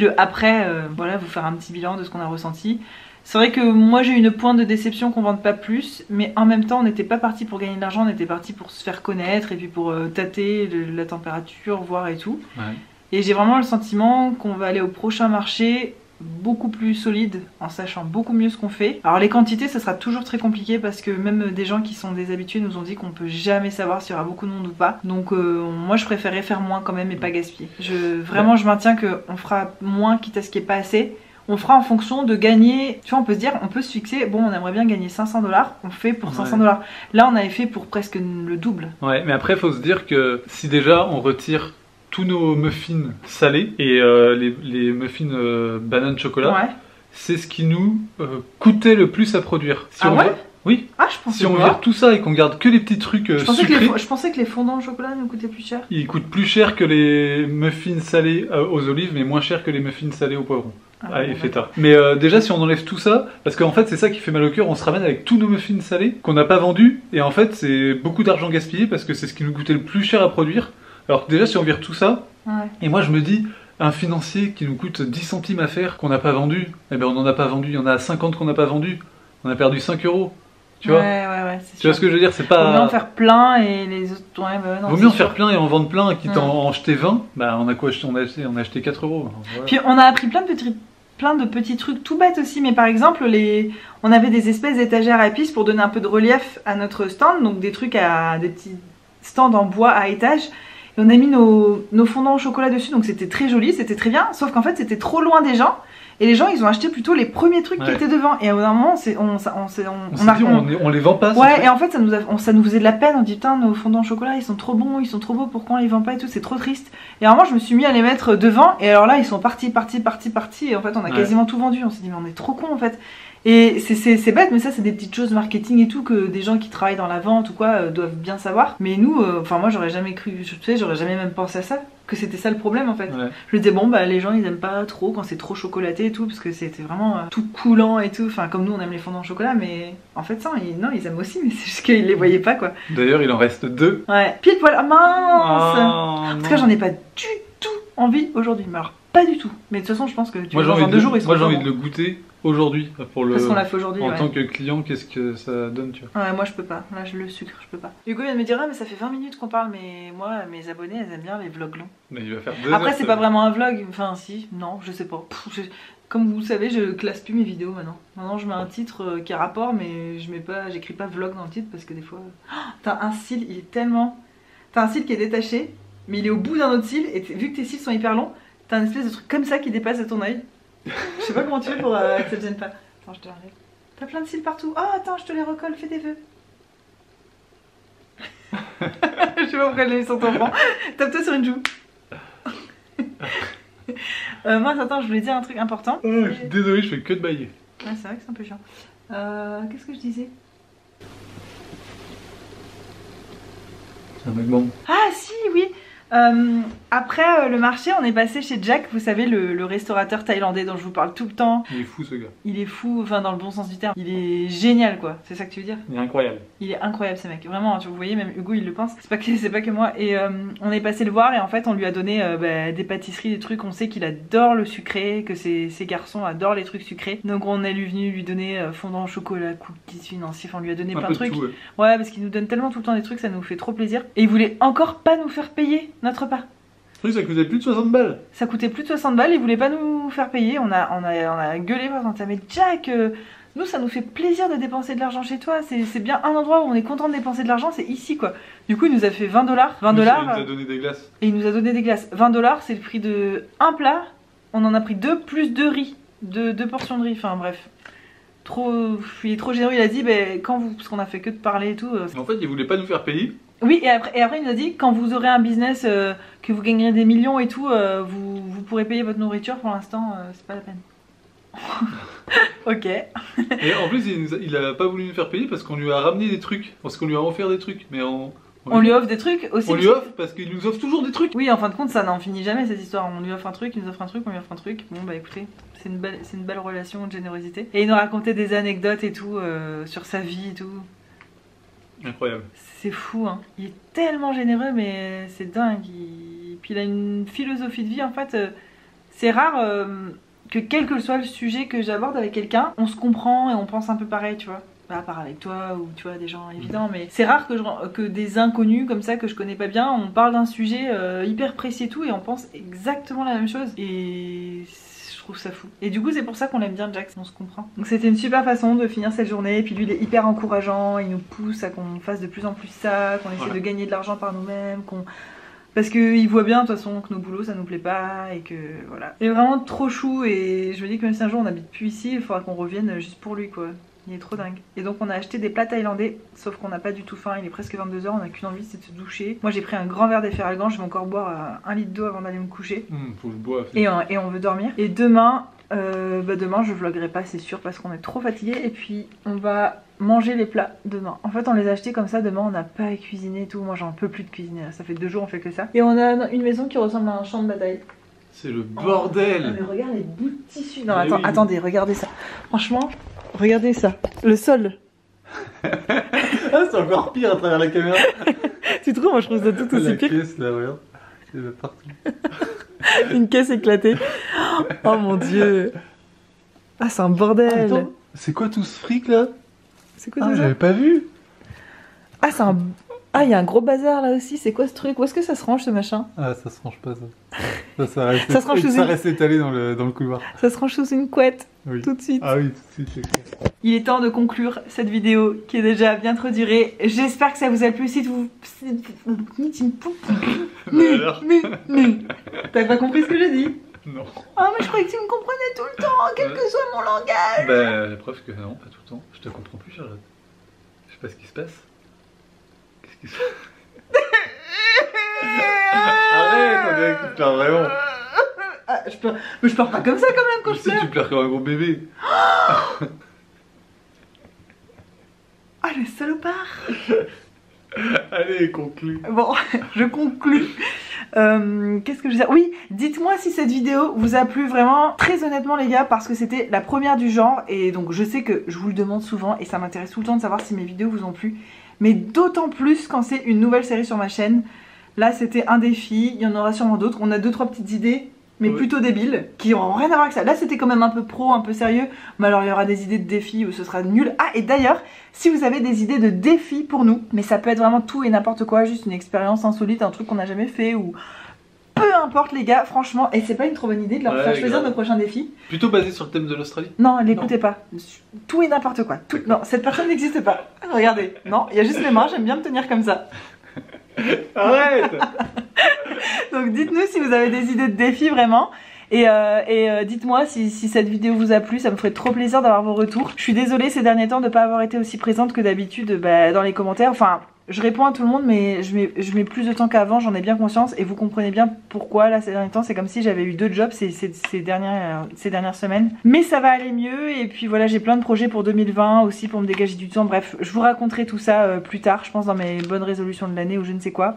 le après, voilà, vous faire un petit bilan de ce qu'on a ressenti. C'est vrai que moi j'ai eu une pointe de déception qu'on vende pas plus, mais en même temps on n'était pas parti pour gagner de l'argent, on était parti pour se faire connaître et puis pour tâter la température, voir et tout. Ouais. Et j'ai vraiment le sentiment qu'on va aller au prochain marché beaucoup plus solide, en sachant beaucoup mieux ce qu'on fait. Alors les quantités, ça sera toujours très compliqué parce que même des gens qui sont des habitués nous ont dit qu'on peut jamais savoir s'il y aura beaucoup de monde ou pas. Donc moi je préférais faire moins quand même et pas gaspiller. Vraiment je maintiens qu'on fera moins quitte à ce qu'il n'y ait pas assez. On fera en fonction de gagner, tu vois, on peut se dire, on peut se fixer, bon on aimerait bien gagner 500$, on fait pour 500$. Là on avait fait pour presque le double. Ouais, mais après faut se dire que si déjà on retire tous nos muffins salés et les muffins banane chocolat, Ouais. c'est ce qui nous coûtait le plus à produire. Si Ah on ouais vire- Oui. Ah je pensais Si on pas. vire tout ça et qu'on garde que les petits trucs Je pensais, sucrés, je pensais que les fondants au chocolat nous coûtaient plus cher. ils coûtent plus cher que les muffins salés aux olives, mais moins cher que les muffins salés au poivron. Ah, et bon, feta. Mais déjà, si on enlève tout ça, parce qu'en fait, c'est ça qui fait mal au cœur, on se ramène avec tous nos muffins salés qu'on n'a pas vendus, et en fait, c'est beaucoup d'argent gaspillé parce que c'est ce qui nous coûtait le plus cher à produire. Alors que déjà, si on vire tout ça, Ouais. et moi je me dis, un financier qui nous coûte 10 centimes à faire, qu'on n'a pas vendu, eh ben on n'en a pas vendu, il y en a 50 qu'on n'a pas vendu, on a perdu 5 euros. Tu vois, Ouais, c'est tu vois ce que je veux dire, c'est Vaut mieux en pas. faire plein et les autres. Ouais, bah non, Vaut c'est mieux en sûr. faire plein et en vendre plein, quitte à Ouais. en jeter 20, bah on a quoi acheté? On a acheté 4 euros. Voilà. Puis on a appris plein de petits trucs tout bêtes aussi, mais par exemple, on avait des espèces d'étagères à épices pour donner un peu de relief à notre stand, donc des trucs des petits stands en bois à étage. Et on a mis nos fondants au chocolat dessus, donc c'était très joli, c'était très bien, sauf qu'en fait c'était trop loin des gens, et les gens ils ont acheté plutôt les premiers trucs qui Ouais. étaient devant, et au bout d'un moment On s'est dit, a- on les vend pas. ces Ouais, trucs. et en fait, ça nous faisait de la peine. On dit, putain, nos fondants au chocolat, ils sont trop bons, ils sont trop beaux, pourquoi on les vend pas et tout, c'est trop triste. Et à un moment, je me suis mis à les mettre devant, et alors là, ils sont partis, et en fait, on a Ouais. quasiment tout vendu. On s'est dit, mais on est trop cons en fait. Et c'est bête, mais ça, c'est des petites choses marketing et tout, que des gens qui travaillent dans la vente ou quoi doivent bien savoir. Mais nous, enfin, moi, j'aurais jamais cru, tu sais, j'aurais jamais même pensé à ça, que c'était ça le problème en fait. Ouais. Je me disais, bon, bah, les gens ils aiment pas trop quand c'est trop chocolaté et tout, parce que c'était vraiment tout coulant et tout. Enfin, comme nous, on aime les fondants au chocolat, mais en fait, ça, non, ils aiment aussi, mais c'est juste qu'ils les voyaient pas quoi. D'ailleurs, il en reste 2. Ouais, pile poil, ah mince! En tout cas, non. j'en ai pas du tout envie aujourd'hui, mais alors pas du tout. Mais de toute façon, je pense que tu Moi, vois, j'ai dans envie, 2 jours, ils sont moi, j'ai envie bons. de le goûter aujourd'hui pour le. Parce qu'on l'a fait aujourd'hui, En ouais. tant que client, qu'est-ce que ça donne, tu vois? Ouais, moi je peux pas. Là, le sucre, je peux pas. Hugo vient de me dire, ah, mais ça fait 20 minutes qu'on parle, mais moi, mes abonnés, elles aiment bien les vlogs longs. Mais il va faire 2 Après, heures, c'est ça. pas vraiment un vlog. Enfin, si, non, je sais pas. Comme vous le savez, je classe plus mes vidéos maintenant. Maintenant, je mets un titre qui a rapport, mais j'écris pas vlog dans le titre parce que des fois. Oh, t'as un cil, il est tellement. T'as un cil qui est détaché, mais il est au bout d'un autre cil, et vu que tes cils sont hyper longs, t'as un espèce de truc comme ça qui dépasse de ton œil. Je sais pas comment tu fais pour que ça te gêne pas. Attends, je te l'enlève. T'as plein de cils partout. Oh, attends, je te les recolle, fais des vœux. sais pas pourquoi je l'ai mis sur ton front. Tape-toi sur une joue. Moi, attends, je voulais dire un truc important. Je suis désolé, je fais que de bailler. Ouais, c'est vrai que c'est un peu chiant. Qu'est-ce que je disais? C'est un mec bon. Ah si, oui. Après le marché, on est passé chez Jack, vous savez, le restaurateur thaïlandais dont je vous parle tout le temps. Il est fou ce gars. Il est fou, enfin dans le bon sens du terme. Il est génial quoi, c'est ça que tu veux dire? Il est incroyable. Il est incroyable ce mec, vraiment, vous voyez, même Hugo il le pense. C'est pas que moi. Et on est passé le voir et en fait on lui a donné des pâtisseries, des trucs. On sait qu'il adore le sucré, que ses garçons adorent les trucs sucrés. Donc on est venu lui donner fondant au chocolat, cookies, financiers, enfin on lui a donné plein de trucs. Tout, ouais. Ouais, parce qu'il nous donne tellement tout le temps des trucs, ça nous fait trop plaisir. Et il voulait encore pas nous faire payer notre repas. Le truc, ça coûtait plus de 60 balles. Ça coûtait plus de 60 balles, il voulait pas nous faire payer. On a gueulé par exemple, mais Jack, nous ça nous fait plaisir de dépenser de l'argent chez toi. C'est bien un endroit où on est content de dépenser de l'argent, c'est ici quoi. Du coup, il nous a fait 20$. 20$. Il nous a donné des glaces. Et il nous a donné des glaces. 20$, c'est le prix de un plat. On en a pris 2 plus 2 riz. 2 portions de riz, enfin bref. Il est trop généreux, il a dit, parce qu'on a fait que de parler et tout. En fait, il voulait pas nous faire payer. Oui, et après il nous a dit, quand vous aurez un business, que vous gagnerez des millions et tout, vous pourrez payer votre nourriture. Pour l'instant, c'est pas la peine. Ok. Et en plus, il a pas voulu nous faire payer parce qu'on lui a ramené des trucs. Parce qu'on lui a offert des trucs. Mais on lui offre des trucs aussi. On lui offre parce qu'il nous offre toujours des trucs. Oui, en fin de compte, ça n'en finit jamais cette histoire. On lui offre un truc, il nous offre un truc, on lui offre un truc. Bon, bah écoutez, c'est une belle relation de générosité. Et il nous racontait des anecdotes et tout, sur sa vie et tout. Incroyable. C'est fou, hein. Il est tellement généreux, mais c'est dingue. Puis il a une philosophie de vie, en fait. C'est rare que quel que soit le sujet que j'aborde avec quelqu'un, on se comprend et on pense un peu pareil, tu vois. Bah, à part avec toi ou tu vois des gens évidents, mais c'est rare que des inconnus comme ça que je connais pas bien, on parle d'un sujet hyper précis et tout et on pense exactement la même chose. Et je trouve ça fou. Et du coup c'est pour ça qu'on l'aime bien Jack, on se comprend. Donc c'était une super façon de finir cette journée. Et puis lui il est hyper encourageant, il nous pousse à qu'on fasse de plus en plus ça, qu'on essaie de gagner de l'argent par nous-mêmes, parce qu'il voit bien de toute façon que nos boulots ça nous plaît pas et que voilà. Il est vraiment trop chou et je me dis que même si un jour on habite plus ici, il faudra qu'on revienne juste pour lui quoi. Il est trop dingue. Et donc on a acheté des plats thaïlandais, sauf qu'on n'a pas du tout faim, il est presque 22h, on n'a qu'une envie, c'est de se doucher. Moi j'ai pris un grand verre d'efferalgan, je vais encore boire 1 litre d'eau avant d'aller me coucher. Faut que je boive. Et on veut dormir. Et demain, demain je vloggerai pas c'est sûr parce qu'on est trop fatigué. Et puis on va manger les plats demain. En fait on les a achetés comme ça, demain on n'a pas à cuisiner et tout. Moi j'en peux plus de cuisiner, ça fait 2 jours on fait que ça. Et on a une maison qui ressemble à un champ de bataille. C'est le bordel. Oh, mais regarde les bouts de tissu. Non attends, attendez, regardez ça. Franchement... Regardez ça, le sol. Ah, c'est encore pire à travers la caméra. Tu trouves? Moi je trouve ça tout aussi pire. La caisse là, regarde. C'est là partout. Une caisse éclatée. Oh mon dieu. Ah, c'est un bordel. Attends, c'est quoi tout ce fric là? C'est quoi ça? J'avais pas vu. Ah, c'est un. Ah, il y a un gros bazar là aussi. C'est quoi ce truc? Où est-ce que ça se range ce machin? Ah, ça se range pas ça. Ça reste, ça se range ça reste étalé dans le couloir. Ça se range sous une couette. Oui. Tout de suite. Ah oui, tout de suite, c'est clair. Il est temps de conclure cette vidéo qui est déjà bien trop durée. J'espère que ça vous a plu. Si vous... T'as pas compris ce que j'ai dit? Non. Ah, mais je croyais que tu me comprenais tout le temps, quel que soit mon langage. Bah, la preuve que non, pas tout le temps. Je te comprends plus, Charlotte. Je sais pas ce qui se passe. Qu'est-ce qui se passe? Arrête, on dirait que tu pleures vraiment. Ah, mais je pleure pas comme ça quand même quand je pleure. Tu pleures comme un gros bébé. Ah, le salopard. Allez, conclue. Bon, je conclus. Qu'est-ce que je disais? Oui, dites-moi si cette vidéo vous a plu vraiment, très honnêtement les gars, parce que c'était la première du genre et donc je sais que je vous le demande souvent et ça m'intéresse tout le temps de savoir si mes vidéos vous ont plu, mais d'autant plus quand c'est une nouvelle série sur ma chaîne. Là c'était un défi, il y en aura sûrement d'autres, on a 2-3 petites idées mais plutôt débiles, qui n'auront rien à voir avec ça. Là c'était quand même un peu pro, un peu sérieux, mais alors il y aura des idées de défis où ce sera nul. Ah, et d'ailleurs, si vous avez des idées de défis pour nous, mais ça peut être vraiment tout et n'importe quoi, juste une expérience insolite, un truc qu'on n'a jamais fait, ou peu importe les gars, franchement, et c'est pas une trop bonne idée de leur faire choisir nos prochains défis. Plutôt basé sur le thème de l'Australie? Non, l'écoutez pas, tout et n'importe quoi, tout... non, cette personne n'existe pas, regardez, non, il y a juste mes mains, j'aime bien me tenir comme ça. Arrête. Donc dites-nous si vous avez des idées de défis vraiment. Et dites-moi si cette vidéo vous a plu, ça me ferait trop plaisir d'avoir vos retours. Je suis désolée ces derniers temps de ne pas avoir été aussi présente que d'habitude dans les commentaires. Enfin, Je réponds à tout le monde, mais je mets plus de temps qu'avant, j'en ai bien conscience. Et vous comprenez bien pourquoi, là, ces derniers temps, c'est comme si j'avais eu 2 jobs ces dernières semaines. Mais ça va aller mieux. Et puis voilà, j'ai plein de projets pour 2020 aussi, pour me dégager du temps. Bref, je vous raconterai tout ça plus tard, je pense, dans mes bonnes résolutions de l'année ou je ne sais quoi.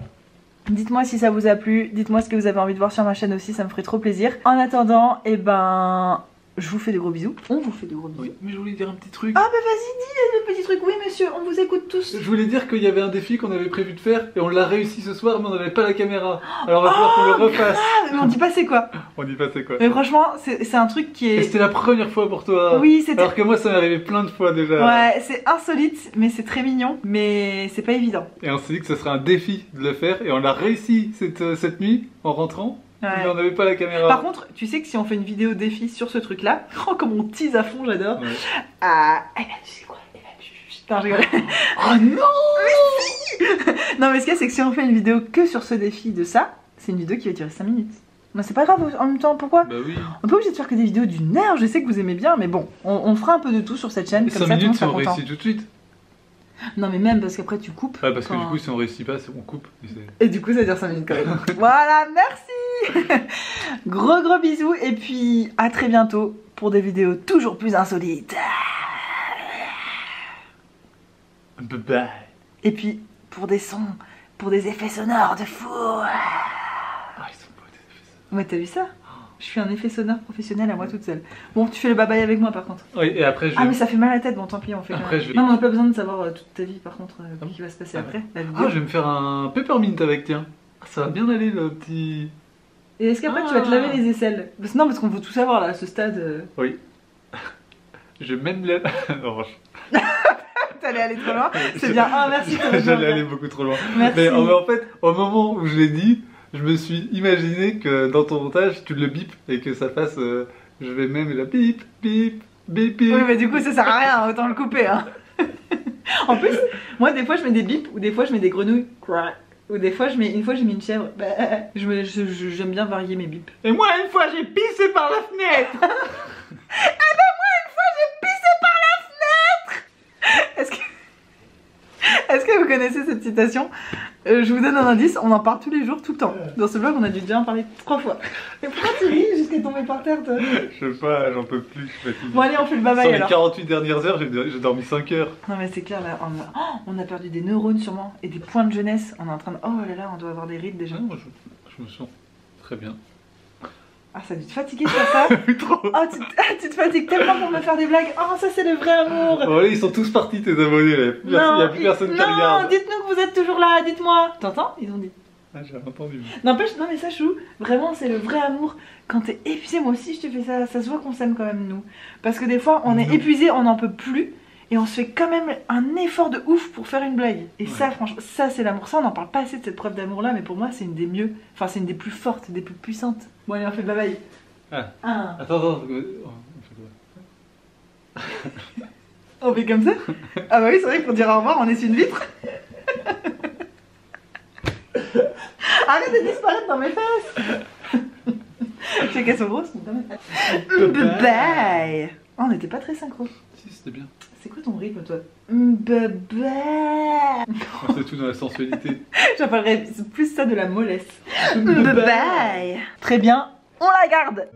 Dites-moi si ça vous a plu, dites-moi ce que vous avez envie de voir sur ma chaîne aussi, ça me ferait trop plaisir. En attendant, eh ben... je vous fais de gros bisous. On vous fait de gros bisous. Oui, mais je voulais dire un petit truc. Ah bah vas-y, dis le petit truc. Oui monsieur, on vous écoute tous. Je voulais dire qu'il y avait un défi qu'on avait prévu de faire et on l'a réussi ce soir, mais on n'avait pas la caméra. Alors on va falloir qu'on le refasse. Ah, mais on dit pas c'est quoi. On dit pas c'est quoi. Mais franchement, c'est un truc qui Et est... c'était la première fois pour toi. Oui, c'était... Alors que moi ça m'est arrivé plein de fois déjà. Ouais, c'est insolite, mais c'est très mignon. Mais c'est pas évident. Et on s'est dit que ce serait un défi de le faire et on l'a réussi cette nuit en rentrant. Ouais. Mais on n'avait pas la caméra. Par contre, tu sais que si on fait une vidéo défi sur ce truc là, oh comme on tease à fond, j'adore. Ouais. Ah, eh ben tu sais quoi, eh ben, putain, je rigole. Oh non. Non mais ce qu'il y a, c'est que si on fait une vidéo que sur ce défi de ça, c'est une vidéo qui va durer 5 minutes. Mais c'est pas grave en même temps, pourquoi? Bah oui. On est pas obligé de faire que des vidéos d'une heure, je sais que vous aimez bien, mais bon, on fera un peu de tout sur cette chaîne, comme 5 ça tout le monde minutes si sera on content. réussit tout de suite. Non mais même parce qu'après tu coupes. Ouais, parce que quand- du coup si on réussit pas, on coupe. Et c'est- Et du coup ça dure 5 minutes quand même. Voilà, merci. Gros bisous et puis à très bientôt pour des vidéos toujours plus insolites. Bye bye. Et puis pour des sons, pour des effets sonores de fou. Ah, ils sont beaux tes effets ça. Ouais, t'as vu ça? Je suis un effet sonore professionnel à moi toute seule. Bon, tu fais le bye-bye avec moi par contre. Oui, et après je. Ah mais ça fait mal à la tête, bon tant pis on fait quand Après, même. je vais- Non, on n'a pas besoin de savoir toute ta vie par contre, Ah bon ce qui va se passer Ah après, la Ah, vidéo. je vais me faire un peppermint avec, tiens. Ah, ça va bien aller le petit. Et est-ce qu'après tu vas te laver les aisselles? Non, parce qu'on veut tout savoir là, à ce stade. Oui. Je mène la. Non, T'allais aller trop loin. C'est bien. Ah merci. t'aurais bien J'allais bien. aller beaucoup trop loin. Merci. Mais en fait, au moment où je l'ai dit, je me suis imaginé que dans ton montage, tu le bipes et que ça fasse. Je vais même la bip, bip, bip, bip. Oui, mais du coup ça sert à rien, autant le couper. Hein. En plus, moi des fois je mets des bips ou des fois je mets des grenouilles. Ou des fois une fois j'ai mis une chèvre. Bah, j'aime bien varier mes bips. Et moi, une fois, j'ai pissé par la fenêtre. Est-ce que vous connaissez cette citation? Je vous donne un indice, on en parle tous les jours, tout le temps. Dans ce blog, on a dû déjà en parler 3 fois. Mais pourquoi tu ris jusqu'à tomber par terre, toi? Je sais pas, j'en peux plus, je suis fatigué. Bon, allez, on fait le Sur bye-bye les alors. 48 dernières heures, j'ai dormi 5 heures. Non, mais c'est clair, là, on a perdu des neurones sûrement et des points de jeunesse. On est en train de. Oh là là, on doit avoir des rides déjà. Non, je me sens très bien. Ah, ça a dû te fatiguer de faire ça? Trop. Oh, tu te fatigues tellement pour me faire des blagues. Oh, ça, c'est le vrai amour. Bon, allez, ils sont tous partis, tes abonnés, là. Il y a plus personne qui non, regarde. dites-nous que vous êtes toujours là, dites-moi. T'entends? Ils ont dit. Ah, j'ai entendu. N'empêche, non mais ça chou, vraiment c'est le vrai amour. Quand t'es épuisé, moi aussi je te fais ça, ça se voit qu'on s'aime quand même nous. Parce que des fois on est Non. épuisé, on n'en peut plus, et on se fait quand même un effort de ouf pour faire une blague. Et Ouais. ça franchement, ça c'est l'amour. Ça on n'en parle pas assez de cette preuve d'amour là, mais pour moi c'est une des mieux, enfin c'est une des plus fortes, des plus puissantes. Bon allez on fait le bye bye. Ah. 1. Attends. On fait comme ça? Ah bah oui c'est vrai que pour dire au revoir on essuie une vitre. Arrête de disparaître dans mes fesses. Je sais qu'elles sont grosses, mais bye bye. Oh, on n'était pas très synchro. Si, c'était bien. C'est quoi ton rythme, toi? Bye bye. C'est tout dans la sensualité. J'appellerais plus ça de la mollesse. Bye bye. Très bien, on la garde.